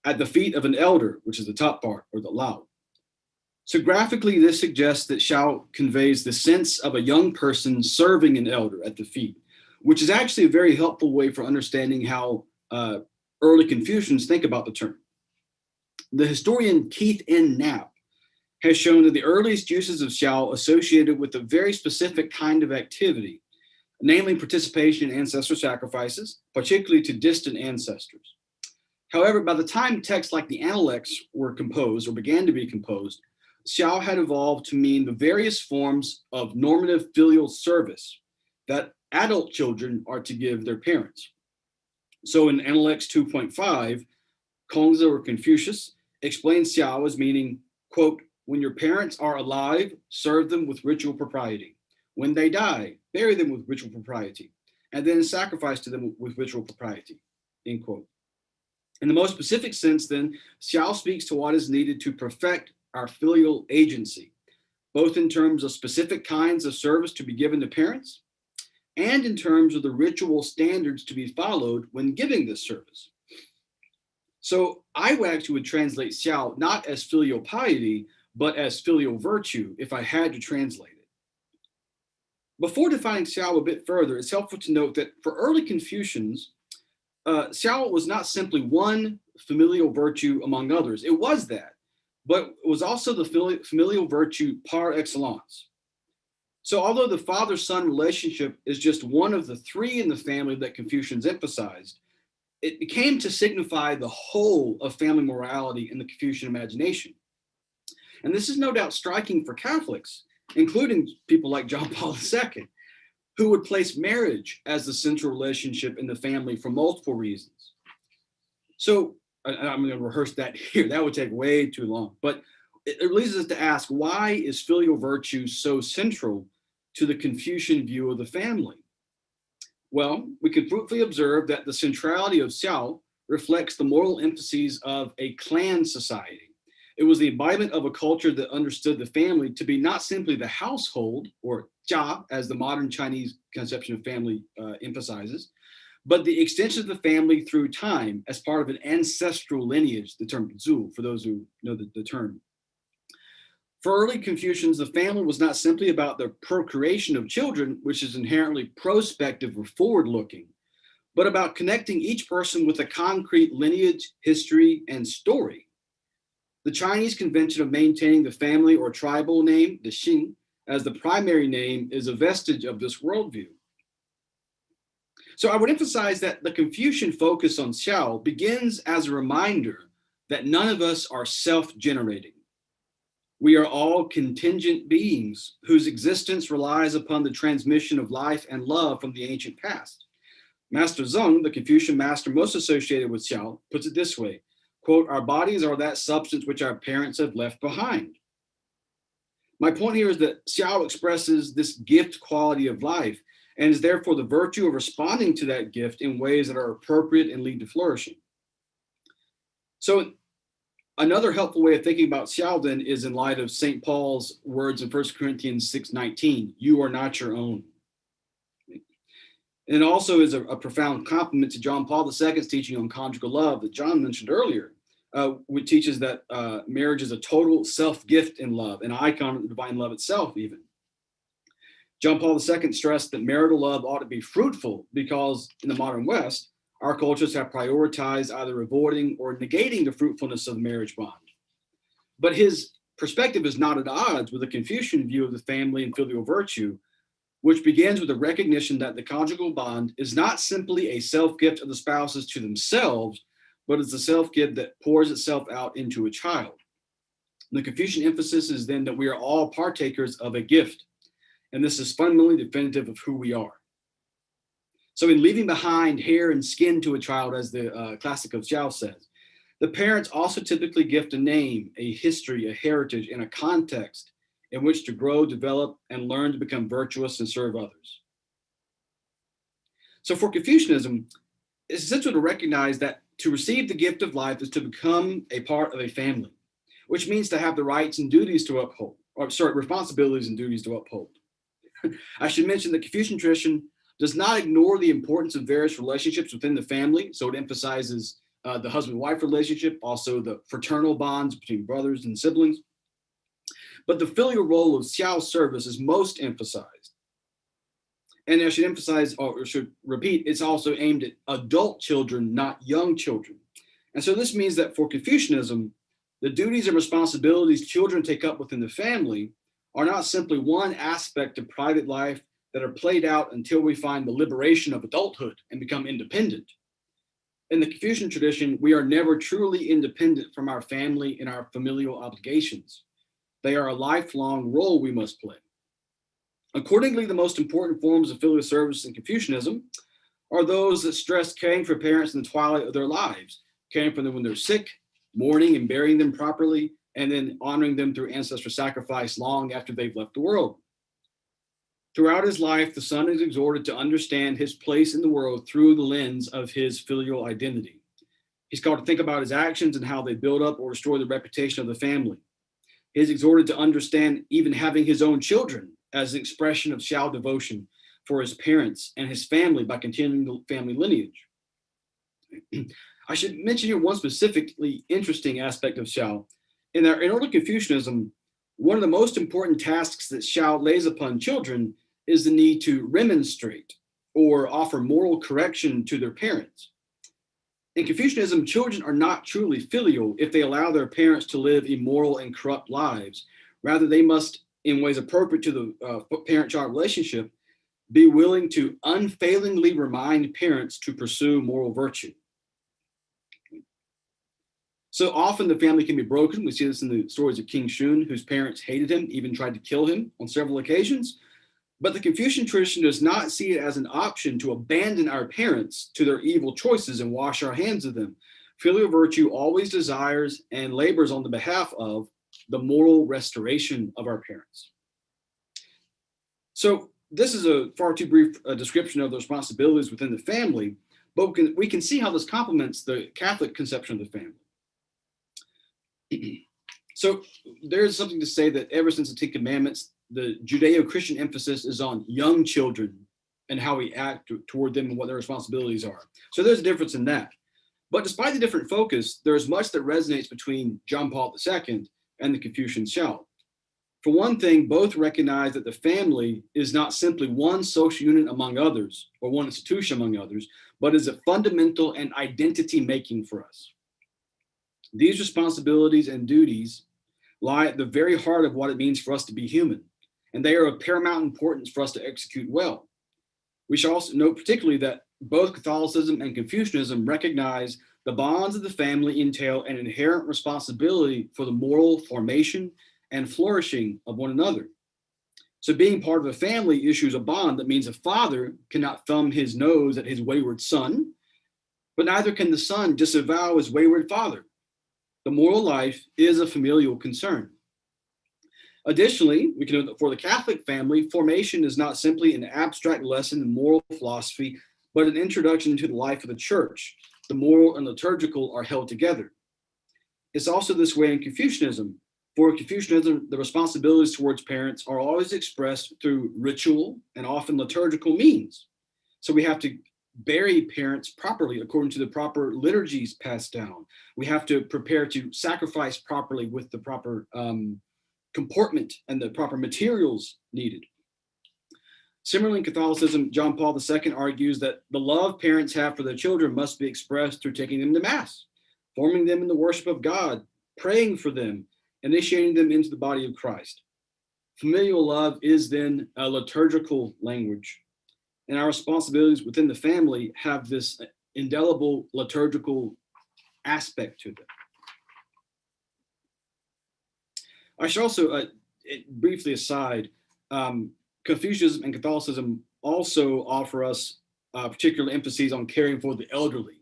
at the feet of an elder, which is the top part, or the lao. So graphically, this suggests that xiao conveys the sense of a young person serving an elder at the feet, which is actually a very helpful way for understanding how early Confucians think about the term. The historian Keith N. Knapp has shown that the earliest uses of xiao associated with a very specific kind of activity, namely participation in ancestral sacrifices, particularly to distant ancestors. However, by the time texts like the Analects were composed or began to be composed, xiao had evolved to mean the various forms of normative filial service that adult children are to give their parents. So in Analects 2.5, Kongzi or Confucius explains xiao as meaning, quote, when your parents are alive, serve them with ritual propriety. When they die, bury them with ritual propriety, and then sacrifice to them with ritual propriety, end quote. In the most specific sense, then, xiao speaks to what is needed to perfect our filial agency, both in terms of specific kinds of service to be given to parents and in terms of the ritual standards to be followed when giving this service. So I would translate xiao not as filial piety, but as filial virtue if I had to translate it. Before defining xiao a bit further, it's helpful to note that for early Confucians, xiao was not simply one familial virtue among others. It was that, but it was also the familial virtue par excellence. So although the father-son relationship is just one of the three in the family that Confucians emphasized, it became to signify the whole of family morality in the Confucian imagination. And this is no doubt striking for Catholics, including people like John Paul II, who would place marriage as the central relationship in the family for multiple reasons. So I'm going to rehearse that here. That would take way too long. But it leads us to ask, why is filial virtue so central to the Confucian view of the family? Well, we can fruitfully observe that the centrality of xiao reflects the moral emphases of a clan society. It was the embodiment of a culture that understood the family to be not simply the household, or jia, as the modern Chinese conception of family emphasizes, but the extension of the family through time as part of an ancestral lineage, the term zu, for those who know the term. For early Confucians, the family was not simply about the procreation of children, which is inherently prospective or forward-looking, but about connecting each person with a concrete lineage, history, and story. The Chinese convention of maintaining the family or tribal name, the Xin, as the primary name is a vestige of this worldview. So I would emphasize that the Confucian focus on xiao begins as a reminder that none of us are self-generating. We are all contingent beings whose existence relies upon the transmission of life and love from the ancient past. Master Zeng, the Confucian master most associated with xiao, puts it this way, quote, "Our bodies are that substance which our parents have left behind." My point here is that xiao expresses this gift quality of life and is therefore the virtue of responding to that gift in ways that are appropriate and lead to flourishing. So another helpful way of thinking about xiao then is in light of St. Paul's words in 1 Corinthians 6:19, "You are not your own." And it also is a profound compliment to John Paul II's teaching on conjugal love that John mentioned earlier, which teaches that marriage is a total self-gift in love, an icon of the divine love itself even. John Paul II stressed that marital love ought to be fruitful because in the modern West, our cultures have prioritized either avoiding or negating the fruitfulness of the marriage bond. But his perspective is not at odds with the Confucian view of the family and filial virtue, which begins with the recognition that the conjugal bond is not simply a self-gift of the spouses to themselves, but it's a self-gift that pours itself out into a child. The Confucian emphasis is then that we are all partakers of a gift, and this is fundamentally definitive of who we are. So in leaving behind hair and skin to a child, as the classic of Xiao says, the parents also typically gift a name, a history, a heritage, and a context in which to grow, develop, and learn to become virtuous and serve others. So for Confucianism, it's essential to recognize that to receive the gift of life is to become a part of a family, which means to have the rights and duties to uphold, responsibilities and duties to uphold. I should mention the Confucian tradition does not ignore the importance of various relationships within the family. So it emphasizes the husband-wife relationship, also the fraternal bonds between brothers and siblings. But the filial role of xiao service is most emphasized. And I should emphasize, or should repeat, it's also aimed at adult children, not young children. And so this means that for Confucianism, the duties and responsibilities children take up within the family are not simply one aspect of private life that are played out until we find the liberation of adulthood and become independent. In the Confucian tradition, we are never truly independent from our family and our familial obligations. They are a lifelong role we must play. Accordingly, the most important forms of filial service in Confucianism are those that stress caring for parents in the twilight of their lives, caring for them when they're sick, mourning and burying them properly, and then honoring them through ancestral sacrifice long after they've left the world. Throughout his life, the son is exhorted to understand his place in the world through the lens of his filial identity. He's called to think about his actions and how they build up or destroy the reputation of the family. He is exhorted to understand even having his own children as an expression of xiao devotion, for his parents and his family by continuing the family lineage. I should mention here one specifically interesting aspect of Xiao. In early Confucianism, one of the most important tasks that Xiao lays upon children is the need to remonstrate or offer moral correction to their parents. In Confucianism, children are not truly filial if they allow their parents to live immoral and corrupt lives. Rather, they must, in ways appropriate to the parent-child relationship, be willing to unfailingly remind parents to pursue moral virtue. So often the family can be broken. We see this in the stories of King Shun, whose parents hated him, even tried to kill him on several occasions. But the Confucian tradition does not see it as an option to abandon our parents to their evil choices and wash our hands of them. Filial virtue always desires and labors on the behalf of the moral restoration of our parents. So this is a far too brief description of the responsibilities within the family, but we can see how this complements the Catholic conception of the family. So there's something to say that ever since the Ten Commandments, the Judeo-Christian emphasis is on young children and how we act toward them and what their responsibilities are. So there's a difference in that. But despite the different focus, there's much that resonates between John Paul II and the Confucian Xiao. For one thing, both recognize that the family is not simply one social unit among others or one institution among others, but is a fundamental and identity making for us. These responsibilities and duties lie at the very heart of what it means for us to be human, and they are of paramount importance for us to execute well. We should also note particularly that both Catholicism and Confucianism recognize the bonds of the family entail an inherent responsibility for the moral formation and flourishing of one another. So being part of a family issues a bond that means a father cannot thumb his nose at his wayward son, but neither can the son disavow his wayward father. The moral life is a familial concern. Additionally, we can note that for the Catholic family, formation is not simply an abstract lesson in moral philosophy, but an introduction to the life of the church. The moral and liturgical are held together. It's also this way in Confucianism. For Confucianism, the responsibilities towards parents are always expressed through ritual and often liturgical means. So we have to bury parents properly according to the proper liturgies passed down. We have to prepare to sacrifice properly with the proper comportment and the proper materials needed. Similarly, in Catholicism, John Paul II argues that the love parents have for their children must be expressed through taking them to Mass, forming them in the worship of God, praying for them, initiating them into the body of Christ. Familial love is then a liturgical language, and our responsibilities within the family have this indelible liturgical aspect to them. I should also, briefly aside, Confucianism and Catholicism also offer us particular emphases on caring for the elderly.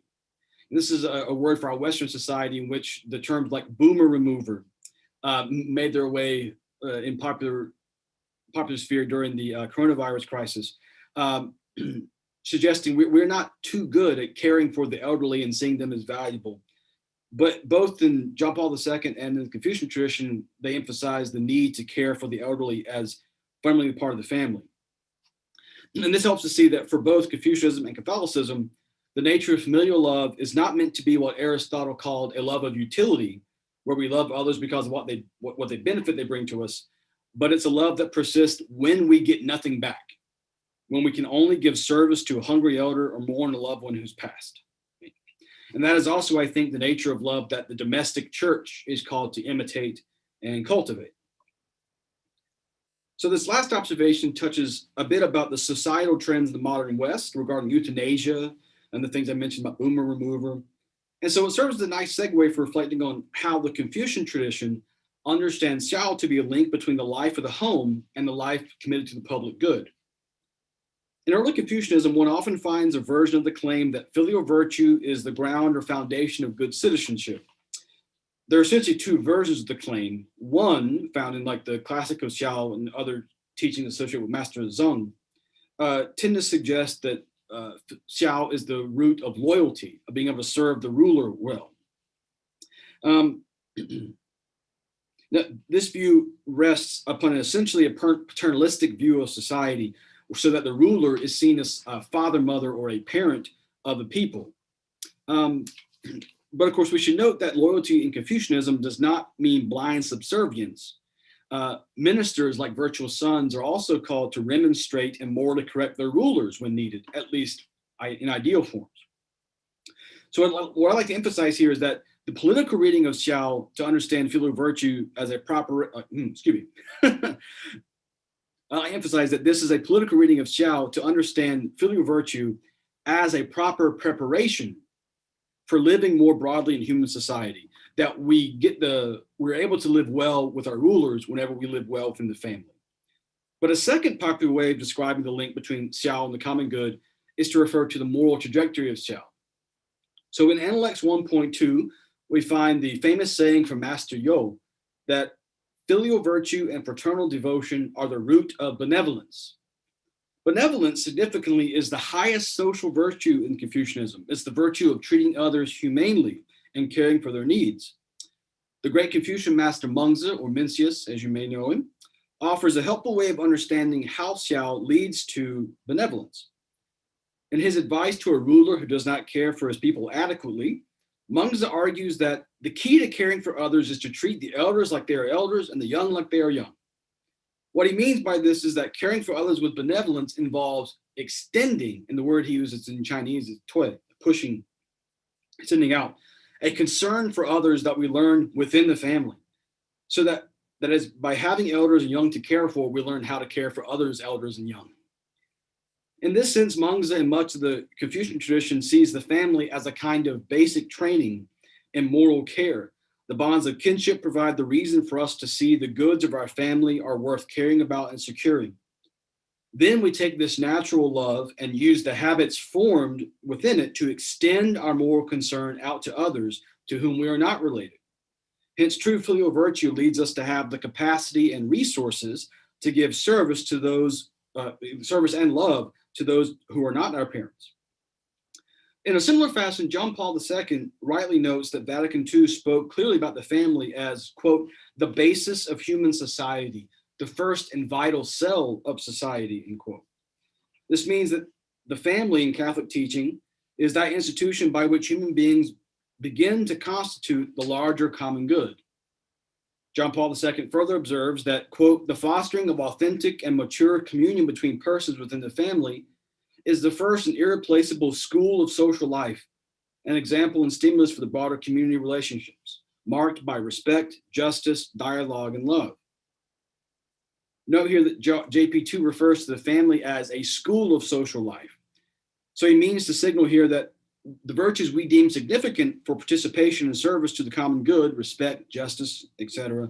And this is a word for our Western society in which the terms like boomer remover made their way in popular sphere during the coronavirus crisis, suggesting we're not too good at caring for the elderly and seeing them as valuable. But both in John Paul II and in the Confucian tradition, they emphasize the need to care for the elderly as firmly part of the family. And this helps to see that for both Confucianism and Catholicism, the nature of familial love is not meant to be what Aristotle called a love of utility, where we love others because of what they benefit they bring to us, but it's a love that persists when we get nothing back, when we can only give service to a hungry elder or mourn a loved one who's passed. And that is also, I think, the nature of love that the domestic church is called to imitate and cultivate. So this last observation touches a bit about the societal trends in the modern West regarding euthanasia and the things I mentioned about boomer remover. And so it serves as a nice segue for reflecting on how the Confucian tradition understands Xiao to be a link between the life of the home and the life committed to the public good. In early Confucianism, one often finds a version of the claim that filial virtue is the ground or foundation of good citizenship. There are essentially two versions of the claim. One, found in like the Classic of Xiao and other teachings associated with Master Zeng, tend to suggest that Xiao is the root of loyalty, of being able to serve the ruler well. Now, this view rests upon essentially a paternalistic view of society, so that the ruler is seen as a father, mother, or a parent of the people. But of course, we should note that loyalty in Confucianism does not mean blind subservience. Ministers, like virtual sons, are also called to remonstrate and morally correct their rulers when needed, at least in ideal forms. So what I like to emphasize here is that the political reading of Xiao to understand filial virtue as a proper, I emphasize that this is a political reading of Xiao to understand filial virtue as a proper preparation for living more broadly in human society, that we're able to live well with our rulers whenever we live well within the family. But a second popular way of describing the link between Xiao and the common good is to refer to the moral trajectory of Xiao. So in Analects 1.2, we find the famous saying from Master Yo that filial virtue and fraternal devotion are the root of benevolence. Benevolence, significantly, is the highest social virtue in Confucianism. It's the virtue of treating others humanely and caring for their needs. The great Confucian master Mengzi, or Mencius, as you may know him, offers a helpful way of understanding how Xiao leads to benevolence. In his advice to a ruler who does not care for his people adequately, Mengzi argues that the key to caring for others is to treat the elders like they are elders and the young like they are young. What he means by this is that caring for others with benevolence involves extending, and the word he uses in Chinese is tui, pushing, sending out, a concern for others that we learn within the family. So that is by having elders and young to care for, we learn how to care for others, elders and young. In this sense, Mengzi and much of the Confucian tradition sees the family as a kind of basic training in moral care. The bonds of kinship provide the reason for us to see the goods of our family are worth caring about and securing. Then we take this natural love and use the habits formed within it to extend our moral concern out to others to whom we are not related. Hence, true filial virtue leads us to have the capacity and resources to give service to those, service and love to those who are not our parents. In a similar fashion, John Paul II rightly notes that Vatican II spoke clearly about the family as, quote, the basis of human society, the first and vital cell of society, end quote. This means that the family in Catholic teaching is that institution by which human beings begin to constitute the larger common good. John Paul II further observes that, quote, the fostering of authentic and mature communion between persons within the family is the first and irreplaceable school of social life, an example and stimulus for the broader community relationships, marked by respect, justice, dialogue, and love. Note here that JP2 refers to the family as a school of social life. So he means to signal here that the virtues we deem significant for participation and service to the common good, respect, justice, etc.,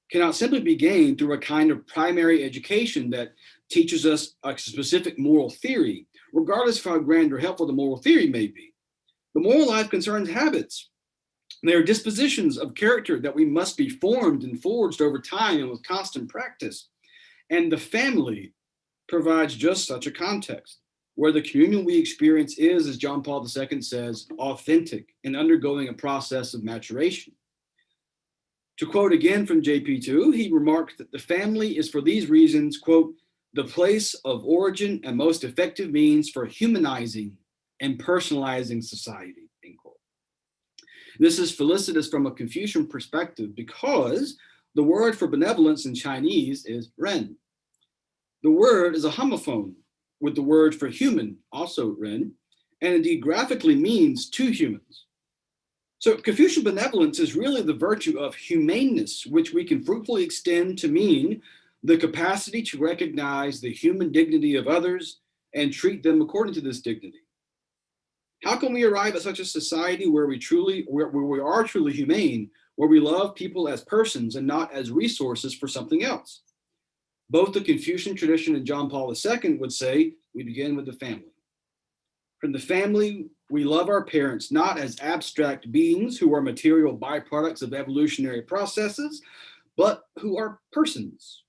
cannot simply be gained through a kind of primary education that teaches us a specific moral theory, regardless of how grand or helpful the moral theory may be. The moral life concerns habits. They are dispositions of character that we must be formed and forged over time and with constant practice. And the family provides just such a context, where the communion we experience is, as John Paul II says, authentic and undergoing a process of maturation. To quote again from JP2, he remarked that the family is for these reasons, quote, the place of origin and most effective means for humanizing and personalizing society, end quote. This is felicitous from a Confucian perspective because the word for benevolence in Chinese is ren. The word is a homophone with the word for human, also ren, and indeed graphically means two humans. So Confucian benevolence is really the virtue of humaneness, which we can fruitfully extend to mean the capacity to recognize the human dignity of others and treat them according to this dignity. How can we arrive at such a society where we are truly humane, where we love people as persons and not as resources for something else? Both the Confucian tradition and John Paul II would say we begin with the family. From the family, we love our parents not as abstract beings who are material byproducts of evolutionary processes, but who are persons.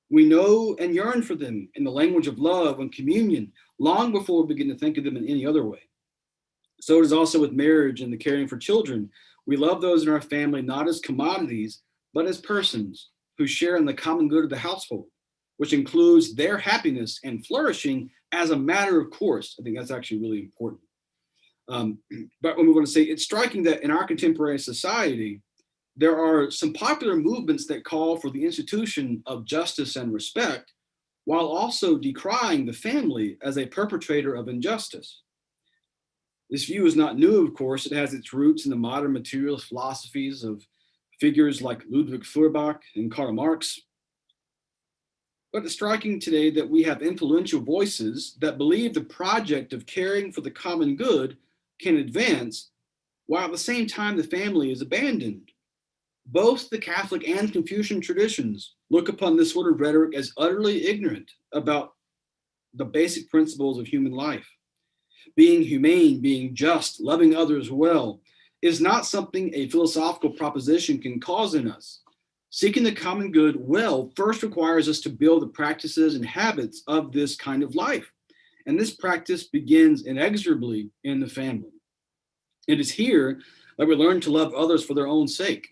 We know and yearn for them in the language of love and communion long before we begin to think of them in any other way. So it is also with marriage and the caring for children. We love those in our family not as commodities, but as persons who share in the common good of the household. which includes their happiness and flourishing as a matter of course. I think that's actually really important. But when we want to say, it's striking that in our contemporary society, there are some popular movements that call for the institution of justice and respect, while also decrying the family as a perpetrator of injustice. This view is not new, of course. It has its roots in the modern materialist philosophies of figures like Ludwig Feuerbach and Karl Marx. But it's striking today that we have influential voices that believe the project of caring for the common good can advance, while at the same time the family is abandoned. Both the Catholic and Confucian traditions look upon this sort of rhetoric as utterly ignorant about the basic principles of human life. Being humane, being just, loving others well, is not something a philosophical proposition can cause in us. Seeking the common good well first requires us to build the practices and habits of this kind of life. And this practice begins inexorably in the family. It is here that we learn to love others for their own sake.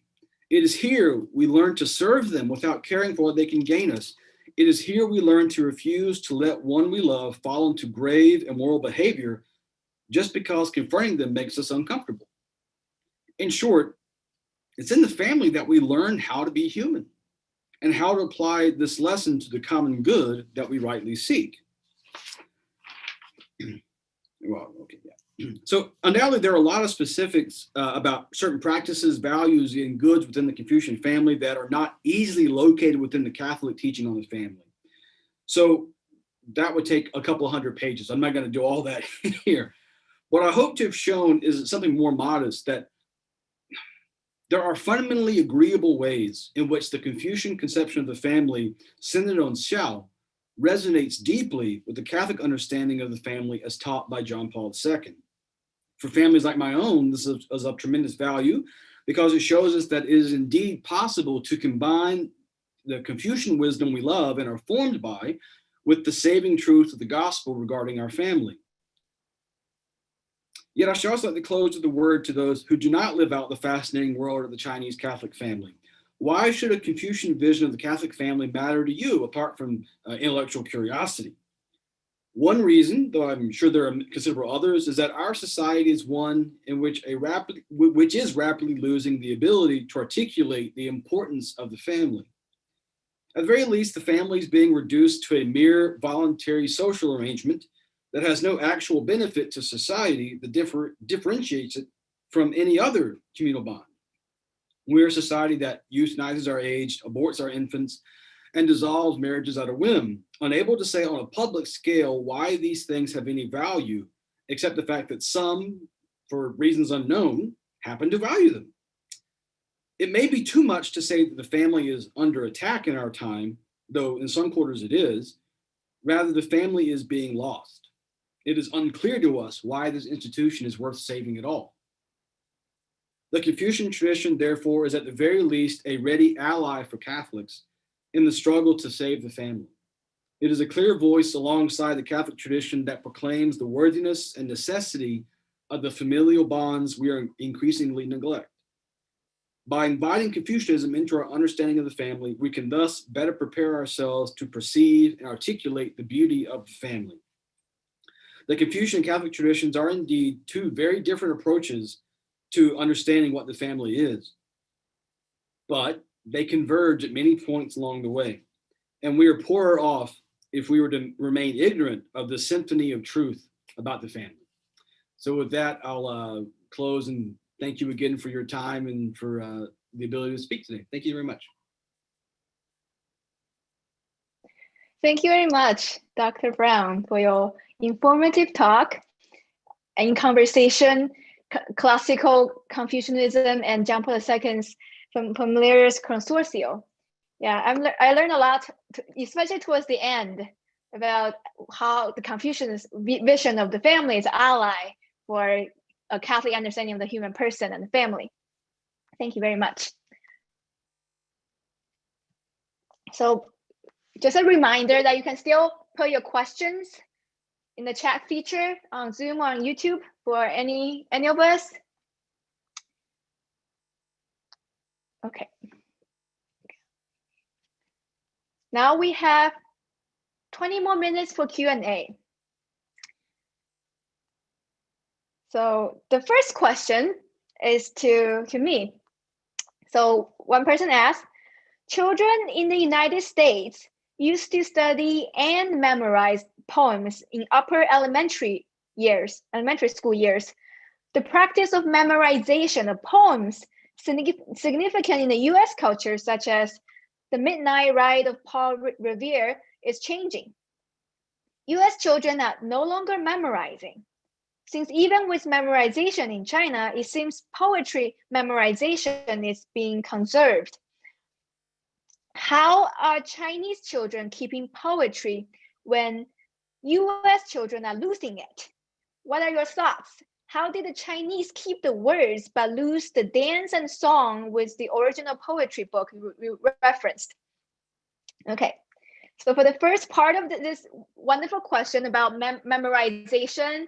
It is here we learn to serve them without caring for what they can gain us. It is here we learn to refuse to let one we love fall into grave immoral behavior just because confronting them makes us uncomfortable. In short, it's in the family that we learn how to be human and how to apply this lesson to the common good that we rightly seek. Well, okay, yeah. So undoubtedly, there are a lot of specifics about certain practices, values, and goods within the Confucian family that are not easily located within the Catholic teaching on the family. So that would take a couple 100 pages. I'm not going to do all that here. What I hope to have shown is something more modest, that there are fundamentally agreeable ways in which the Confucian conception of the family, centered on xiao, resonates deeply with the Catholic understanding of the family as taught by John Paul II. For families like my own, this is of tremendous value because it shows us that it is indeed possible to combine the Confucian wisdom we love and are formed by with the saving truth of the gospel regarding our family. Yet I should also like to close with a word to those who do not live out the fascinating world of the Chinese Catholic family. Why should a Confucian vision of the Catholic family matter to you apart from intellectual curiosity? One reason, though I'm sure there are considerable others, is that our society is one in which is rapidly losing the ability to articulate the importance of the family. At the very least, the family is being reduced to a mere voluntary social arrangement that has no actual benefit to society that differentiates it from any other communal bond. We're a society that euthanizes our aged, aborts our infants, and dissolves marriages at a whim, unable to say on a public scale why these things have any value, except the fact that some, for reasons unknown, happen to value them. It may be too much to say that the family is under attack in our time, though in some quarters it is. Rather, the family is being lost. It is unclear to us why this institution is worth saving at all. The Confucian tradition, therefore, is at the very least a ready ally for Catholics in the struggle to save the family. It is a clear voice alongside the Catholic tradition that proclaims the worthiness and necessity of the familial bonds we are increasingly neglect. By inviting Confucianism into our understanding of the family, we can thus better prepare ourselves to perceive and articulate the beauty of the family. The Confucian and Catholic traditions are indeed two very different approaches to understanding what the family is, but they converge at many points along the way. And we are poorer off if we were to remain ignorant of the symphony of truth about the family. So with that, I'll close and thank you again for your time and for the ability to speak today. Thank you very much. Thank you very much, Dr. Brown, for your informative talk and conversation, classical Confucianism and John Paul II's Familiaris Consortio. Yeah, I learned a lot, especially towards the end, about how the Confucianist vision of the family is ally for a Catholic understanding of the human person and the family. Thank you very much. So just a reminder that you can still put your questions in the chat feature on Zoom or on YouTube for any of us. Okay. Now we have 20 more minutes for Q&A. So the first question is to me. So one person asked, children in the United States used to study and memorize poems in upper elementary school years. The practice of memorization of poems significant in the US culture, such as the Midnight Ride of Paul Revere, is changing. US children are no longer memorizing. Since even with memorization in China, it seems poetry memorization is being conserved. How are Chinese children keeping poetry when US children are losing it? What are your thoughts? How did the Chinese keep the words but lose the dance and song with the original poetry book we referenced? Okay, so for the first part of this wonderful question about memorization,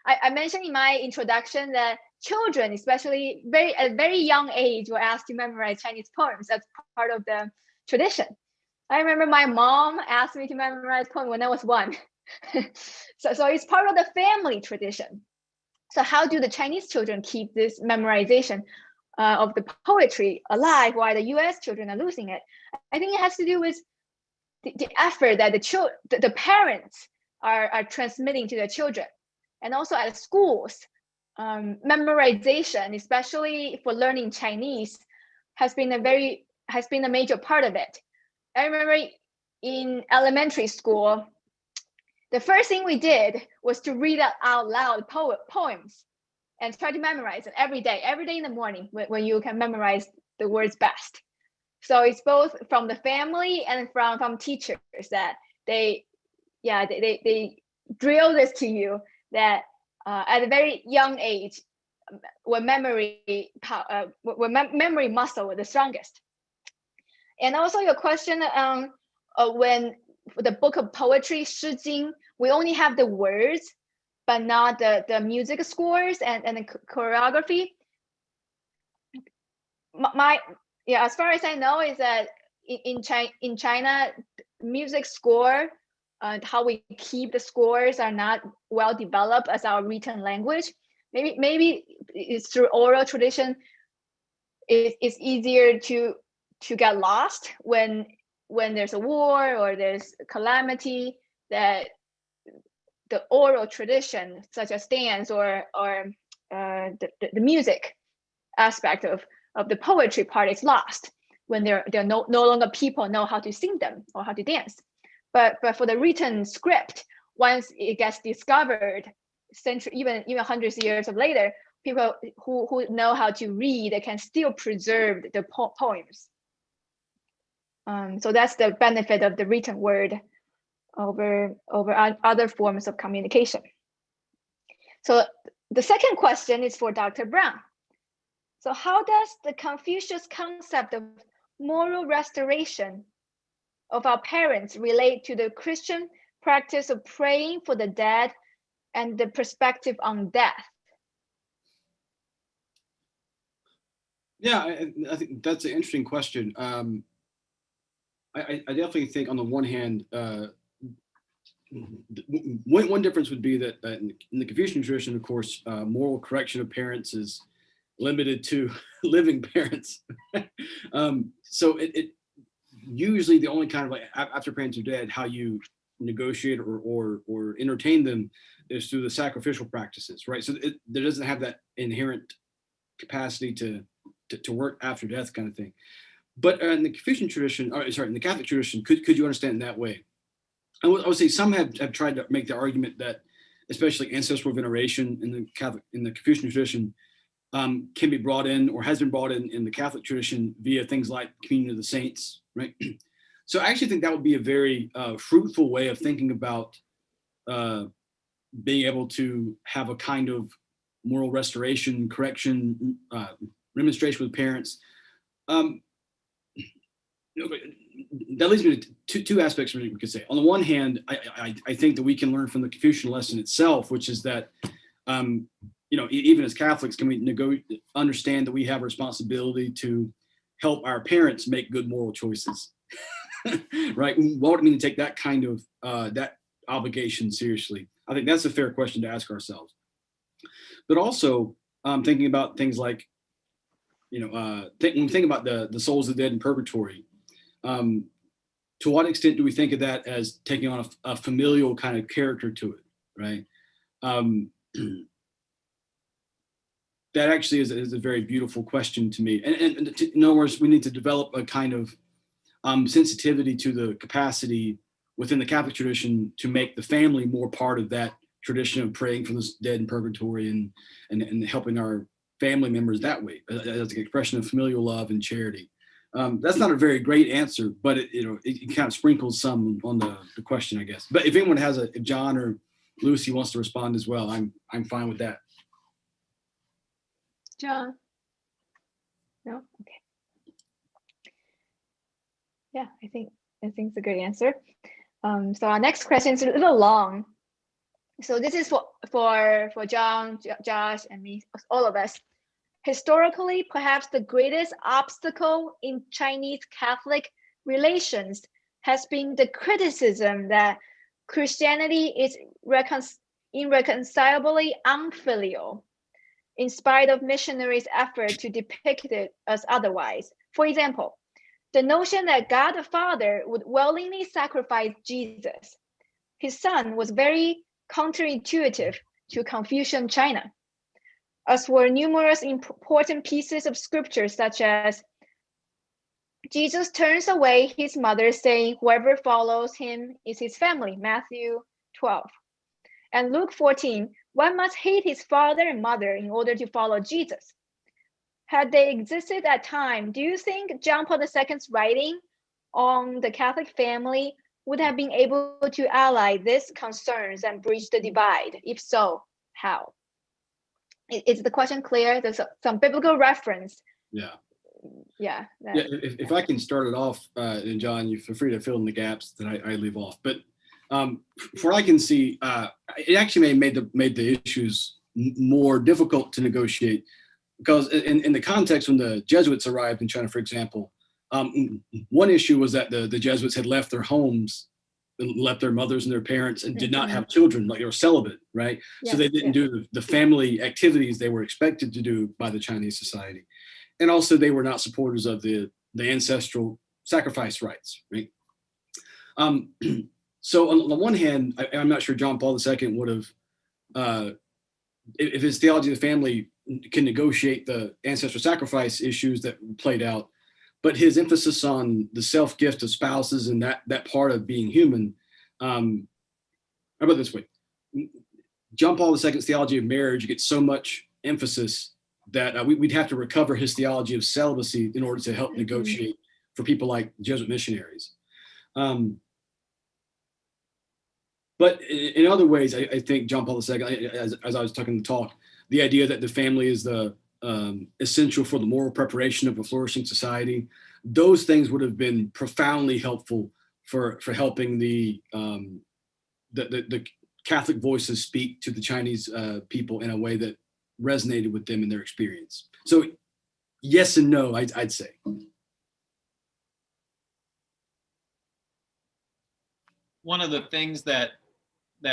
I mentioned in my introduction that children, especially at a very young age, were asked to memorize Chinese poems. That's part of the tradition. I remember my mom asked me to memorize poems when I was 1. So it's part of the family tradition. So how do the Chinese children keep this memorization of the poetry alive while the US children are losing it? I think it has to do with the effort that the parents are transmitting to their children. And also at schools, memorization, especially for learning Chinese, has been a major part of it. I remember in elementary school, the first thing we did was to read out loud poems and try to memorize it every day in the morning when you can memorize the words best. So it's both from the family and from teachers that they drill this to you, that at a very young age, when memory muscle was the strongest. And also your question, when the book of poetry, Shi Jing, we only have the words, but not the music scores and the choreography. As far as I know, is that in China, music score, how we keep the scores are not well developed as our written language. Maybe it's through oral tradition. It's easier to get lost when there's a war or there's a calamity, that the oral tradition, such as dance or the music aspect of the poetry part, is lost when there no longer people know how to sing them or how to dance. But for the written script, once it gets discovered, even hundreds of years later, people who know how to read, they can still preserve the poems. So that's the benefit of the written word over other forms of communication. So the second question is for Dr. Brown. So how does the Confucius concept of moral restoration of our parents relate to the Christian practice of praying for the dead and the perspective on death? Yeah, I think that's an interesting question. I definitely think, on the one hand, one difference would be that in the Confucian tradition, of course, moral correction of parents is limited to living parents. So it usually the only kind of, like, after parents are dead, how you negotiate or entertain them is through the sacrificial practices, right? So there doesn't have that inherent capacity to work after death kind of thing. But in the Confucian tradition, in the Catholic tradition, could you understand it that way? I would say some have tried to make the argument that, especially ancestral veneration in the Confucian tradition, can be brought in, or has been brought in the Catholic tradition via things like communion of the saints, right? So I actually think that would be a very fruitful way of thinking about being able to have a kind of moral restoration, correction, remonstration with parents. That leads me to two aspects we could say. On the one hand, I think that we can learn from the Confucian lesson itself, which is that, even as Catholics, can we understand that we have a responsibility to help our parents make good moral choices. right? What would it mean to take that kind of that obligation seriously? I think that's a fair question to ask ourselves. But also thinking about things like, when we think about the souls of the dead in purgatory, to what extent do we think of that as taking on a familial kind of character to it, right? That actually is a very beautiful question to me. And in other words, we need to develop a kind of sensitivity to the capacity within the Catholic tradition to make the family more part of that tradition of praying for the dead in purgatory and helping our family members that way, as an expression of familial love and charity. That's not a very great answer, but it kind of sprinkles some on the question, I guess. But if anyone has if John or Lucy wants to respond as well, I'm fine with that. John? No? Okay. Yeah, I think it's a good answer. So our next question is a little long. So this is for John, Josh, and me, all of us. Historically, perhaps the greatest obstacle in Chinese Catholic relations has been the criticism that Christianity is irreconcilably unfilial, in spite of missionaries' effort to depict it as otherwise. For example, the notion that God the Father would willingly sacrifice Jesus, his son, was very counterintuitive to Confucian China, as were numerous important pieces of scripture, such as Jesus turns away his mother, saying, "Whoever follows him is his family," Matthew 12. And Luke 14, one must hate his father and mother in order to follow Jesus. Had they existed at time, do you think John Paul II's writing on the Catholic family would have been able to ally these concerns and bridge the divide? If so, how? Is the question clear? There's some biblical reference. Yeah. Yeah. If I can start it off, and John, you feel free to fill in the gaps that I leave off. But from what I can see, it actually made the issues more difficult to negotiate, because in the context when the Jesuits arrived in China, for example, one issue was that the Jesuits had left their homes, left their mothers and their parents, and did not have children, like they were celibate, right? Yes, so they didn't do the family activities they were expected to do by the Chinese society. And also they were not supporters of the ancestral sacrifice rites, right? So on the one hand, I'm not sure John Paul II would have, if his theology of the family can negotiate the ancestral sacrifice issues that played out, but his emphasis on the self-gift of spouses and that part of being human, how about this way? John Paul II's theology of marriage gets so much emphasis that we'd have to recover his theology of celibacy in order to help negotiate for people like Jesuit missionaries. But in other ways, I think John Paul II, as I was talking in the talk, the idea that the family is the essential for the moral preparation of a flourishing society, those things would have been profoundly helpful for helping the Catholic voices speak to the Chinese people in a way that resonated with them in their experience. So yes and no, I'd say. One of the things that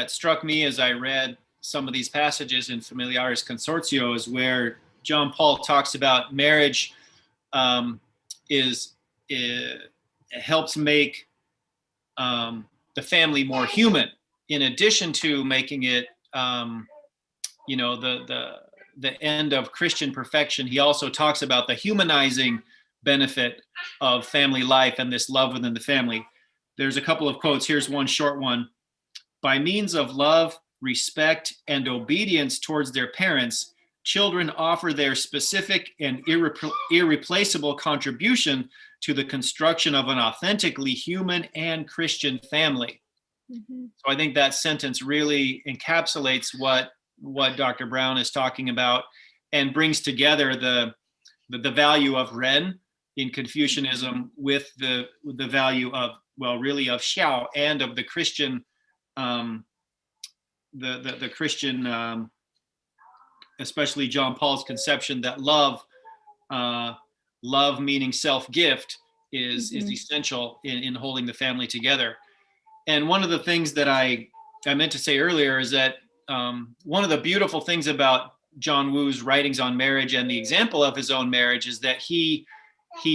struck me as I read some of these passages in Familiaris Consortio is where John Paul talks about marriage helps make the family more human, in addition to making it the end of Christian perfection. He also talks about the humanizing benefit of family life and this love within the family. There's a couple of quotes. Here's one short one. By means of love, respect, and obedience towards their parents, children offer their specific and irreplaceable contribution to the construction of an authentically human and Christian family. Mm-hmm. So I think that sentence really encapsulates what Dr. Brown is talking about and brings together the value of Ren in Confucianism with the value of, really of Xiao and of the Christian, the Christian, especially John Paul's conception that love meaning self-gift, is essential in holding the family together. And one of the things that I meant to say earlier is that one of the beautiful things about John Woo's writings on marriage and the example of his own marriage is that he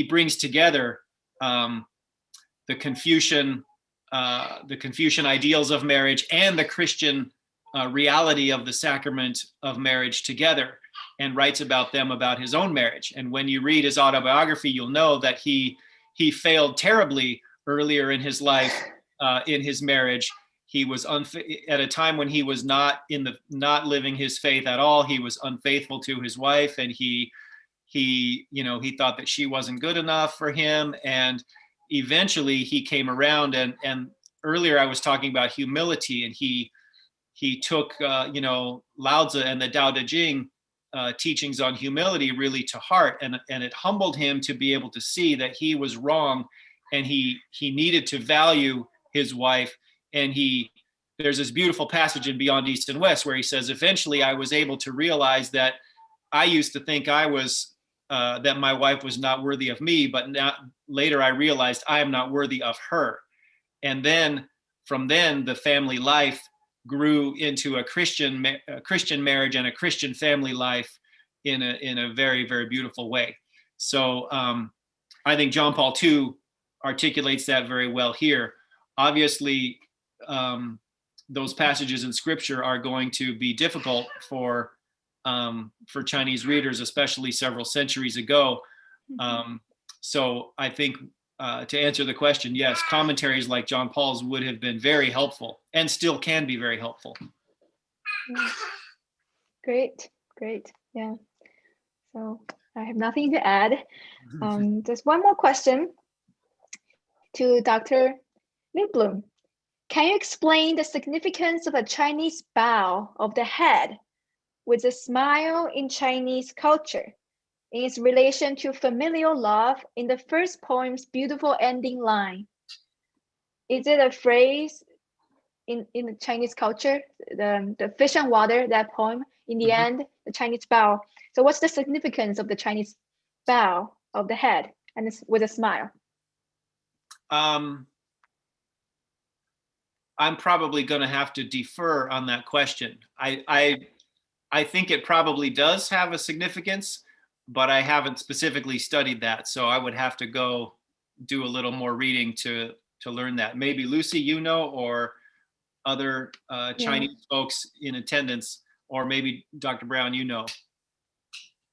brings together the Confucian ideals of marriage and the Christian reality of the sacrament of marriage together, and writes about them, about his own marriage. And when you read his autobiography, you'll know that he failed terribly earlier in his life in his marriage. He was at a time when he was not living his faith at all. He was unfaithful to his wife, and he thought that she wasn't good enough for him. And eventually he came around, and earlier I was talking about humility, and he took Lao Tzu and the Tao Te Ching teachings on humility really to heart, and it humbled him to be able to see that he was wrong, and he needed to value his wife. And there's this beautiful passage in Beyond East and West where he says, eventually I was able to realize that I used to think I was that my wife was not worthy of me, but now later I realized I am not worthy of her. And then from then the family life grew into a Christian marriage and a Christian family life in a very, very beautiful way. So I think John Paul II articulates that very well here. Obviously, those passages in Scripture are going to be difficult for Chinese readers, especially several centuries ago. So I think to answer the question, yes, commentaries like John Paul's would have been very helpful, and still can be very helpful. Great. Yeah. So I have nothing to add. Just one more question to Dr. Lindblom. Can you explain the significance of a Chinese bow of the head with a smile in Chinese culture in its relation to familial love in the first poem's beautiful ending line? Is it a phrase in the Chinese culture, the fish and water, that poem, in the end, the Chinese bow? So what's the significance of the Chinese bow of the head and with a smile? I'm probably going to have to defer on that question. I think it probably does have a significance, but I haven't specifically studied that. So I would have to go do a little more reading to learn that. Maybe Lucy, or other Chinese folks in attendance, or maybe Dr. Brown,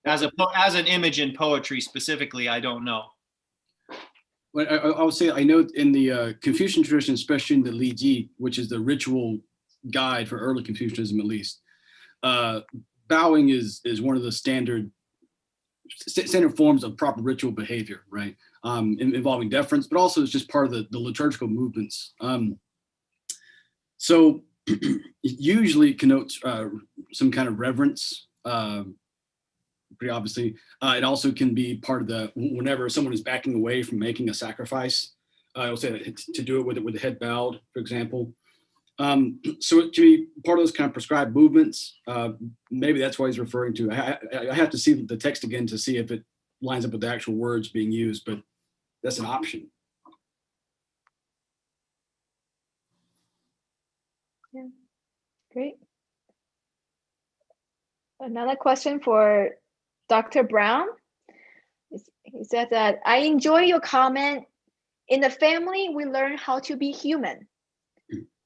as an image in poetry specifically, I don't know. Well, I would say I know in the Confucian tradition, especially in the Li Ji, which is the ritual guide for early Confucianism, at least, bowing is one of the standard forms of proper ritual behavior, right? Involving deference, but also it's just part of the liturgical movements. So usually it connotes some kind of reverence. Pretty obviously, it also can be part of whenever someone is backing away from making a sacrifice. I will say that to do it with the head bowed, for example. So it can be part of those kind of prescribed movements. Maybe that's what he's referring to. I have to see the text again to see if it lines up with the actual words being used, but that's an option. Yeah, great. Another question for Dr. Brown. He said that, I enjoy your comment. In the family, we learn how to be human.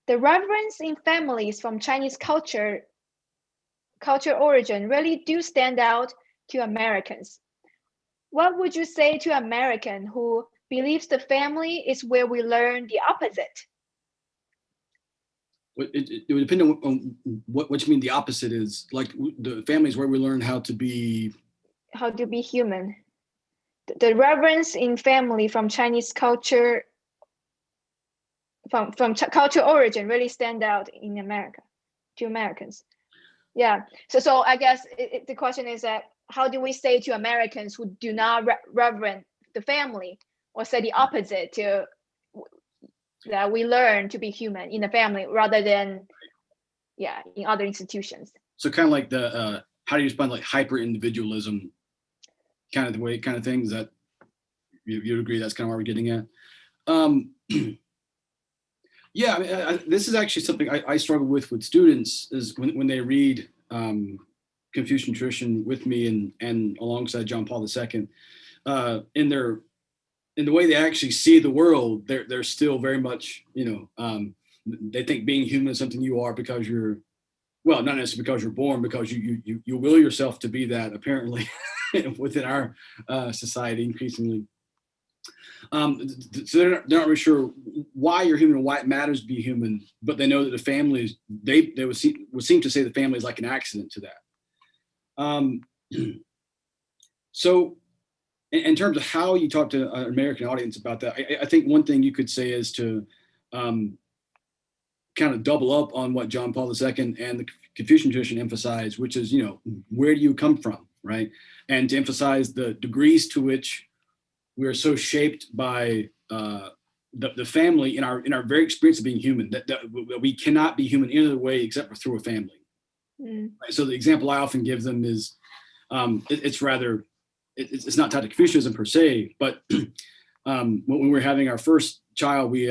The reverence in families from Chinese culture origin really do stand out to Americans. What would you say to an American who believes the family is where we learn the opposite? It would depend on what you mean the opposite is. Like the family is where we learn how to be human. The reverence in family from Chinese culture, from culture origin, really stand out in America to Americans. Yeah. So I guess the question is that how do we say to Americans who do not reverence the family, or say the opposite, to that we learn to be human in the family rather than in other institutions? So kind of like how do you respond, like hyper individualism kind of thing? Is that you'd agree that's kind of where we're getting at. Yeah, I mean, this is actually something I struggle with students is when they read Confucian tradition with me and alongside John Paul II, in the way they actually see the world, they're still very much, they think being human is something you are because you're, well, not necessarily because you're born, because you will yourself to be that, apparently, within our society increasingly. So they're not really sure why you're human and why it matters to be human, but they know that the family is, they would seem to say the family is like an accident to that. So in terms of how you talk to an American audience about that, I think one thing you could say is to kind of double up on what John Paul II and the Confucian tradition emphasize, which is, where do you come from, right? And to emphasize the degrees to which we are so shaped by the family in our very experience of being human, that we cannot be human any other way except for through a family. Right? So the example I often give them is, it's not tied to Confucianism per se, but when we were having our first child, we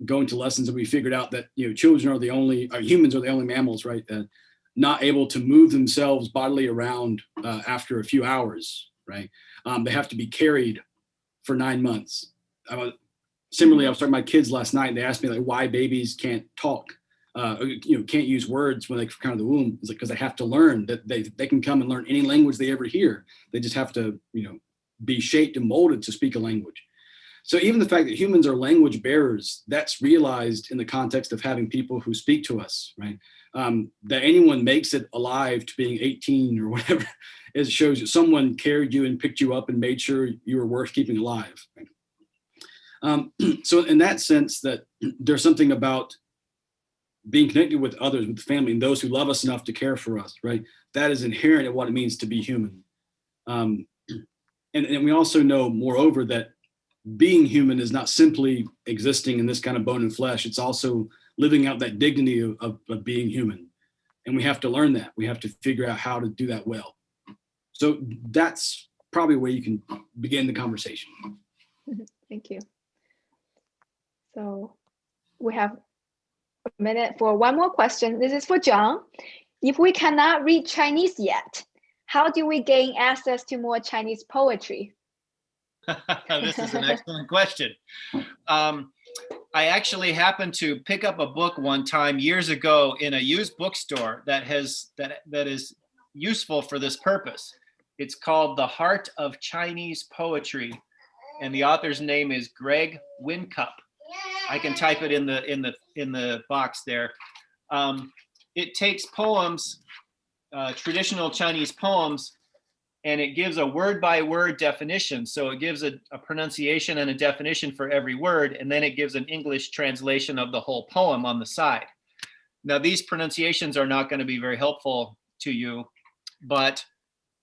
go into lessons and we figured out that humans are the only mammals, right, not able to move themselves bodily around after a few hours, right? They have to be carried for 9 months. Similarly, I was talking to my kids last night, and they asked me like why babies can't talk, can't use words when they come out of the womb. It's like because they have to learn that they can come and learn any language they ever hear. They just have to be shaped and molded to speak a language. So even the fact that humans are language bearers, that's realized in the context of having people who speak to us, right? That anyone makes it alive to being 18 or whatever, it shows that someone carried you and picked you up and made sure you were worth keeping alive. Right? So in that sense, that there's something about being connected with others, with the family, and those who love us enough to care for us, right? That is inherent in what it means to be human. And we also know, moreover, that being human is not simply existing in this kind of bone and flesh. It's also living out that dignity of being human. And we have to learn that. We have to figure out how to do that well. So that's probably where you can begin the conversation. Thank you. So we have a minute for one more question. This is for John. If we cannot read Chinese yet, how do we gain access to more Chinese poetry? This is an excellent question. I actually happened to pick up a book one time years ago in a used bookstore that is useful for this purpose. It's called The Heart of Chinese Poetry, and the author's name is Greg Wincup. I can type it in the box there. It takes poems, traditional Chinese poems, and it gives a word-by-word definition. So it gives a pronunciation and a definition for every word, and then it gives an English translation of the whole poem on the side. Now, these pronunciations are not going to be very helpful to you, but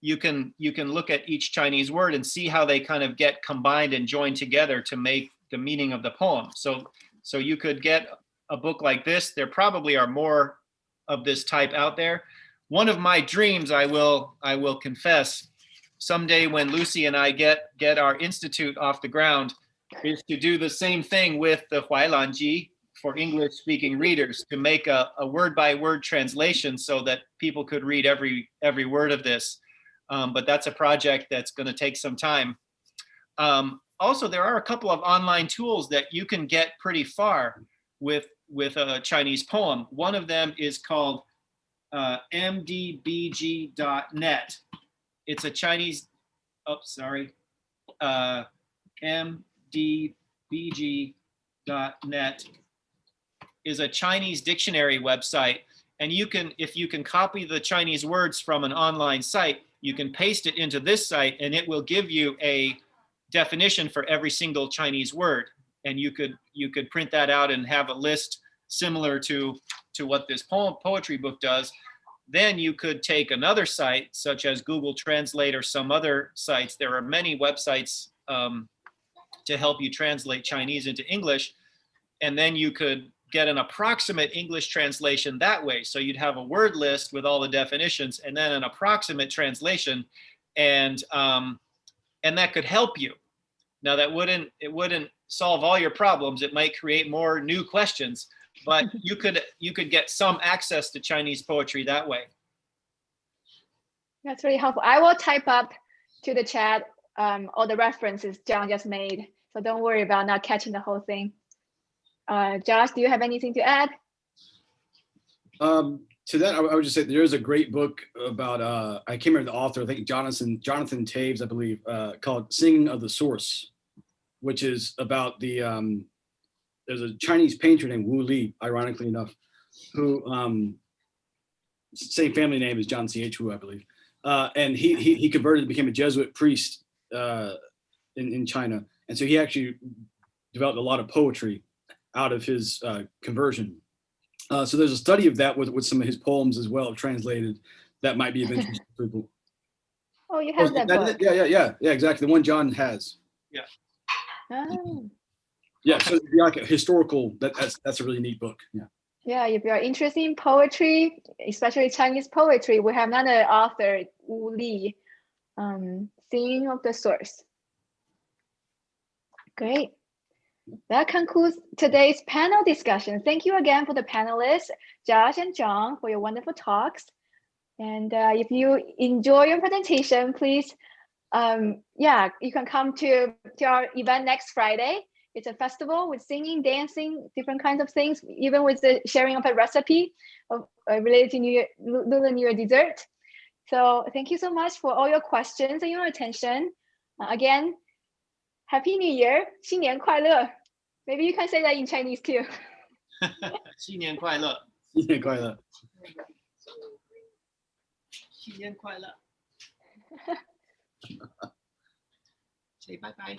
you can look at each Chinese word and see how they kind of get combined and joined together to make the meaning of the poem. So you could get a book like this. There probably are more of this type out there. One of my dreams, I will confess, someday when Lucy and I get our institute off the ground, is to do the same thing with the Huailanji for English-speaking readers, to make a word-by-word translation so that people could read every word of this. But that's a project that's going to take some time. Also, there are a couple of online tools that you can get pretty far with a Chinese poem. One of them is called mdbg.net. It's a Chinese, mdbg.net is a Chinese dictionary website. And if you can copy the Chinese words from an online site, you can paste it into this site and it will give you a definition for every single Chinese word. And you could print that out and have a list similar to what this poetry book does. Then you could take another site, such as Google Translate or some other sites. There are many websites to help you translate Chinese into English. And then you could get an approximate English translation that way. So you'd have a word list with all the definitions and then an approximate translation. And that could help you. Now it wouldn't solve all your problems. It might create more new questions, but you could get some access to Chinese poetry that way. That's really helpful. I will type up to the chat all the references John just made. So don't worry about not catching the whole thing. Josh, do you have anything to add? To that, I would just say there's a great book about, I can't remember the author, I think Jonathan Taves, I believe, called Singing of the Source, which is about there's a Chinese painter named Wu Li, ironically enough, who, same family name as John C.H. Wu, I believe. And he converted, became a Jesuit priest in China. And so he actually developed a lot of poetry out of his conversion. So there's a study of that with some of his poems as well, translated, that might be of interest to people. Oh, you have that book. Yeah, exactly. The one John has. Yeah. Oh. Yeah, so it'd be like a historical, that's a really neat book. Yeah. Yeah, if you're interested in poetry, especially Chinese poetry, we have another author, Wu Li, Singing of the Source. Great. That concludes today's panel discussion. Thank you again for the panelists, Josh and John, for your wonderful talks. And if you enjoy your presentation, please, you can come to our event next Friday. It's a festival with singing, dancing, different kinds of things, even with the sharing of a recipe related to Lunar New Year dessert. So thank you so much for all your questions and your attention. Again, Happy New Year, 新年快乐. Maybe you can say that in Chinese too. 新年快乐. 新年快乐. 新年快乐. Say bye bye.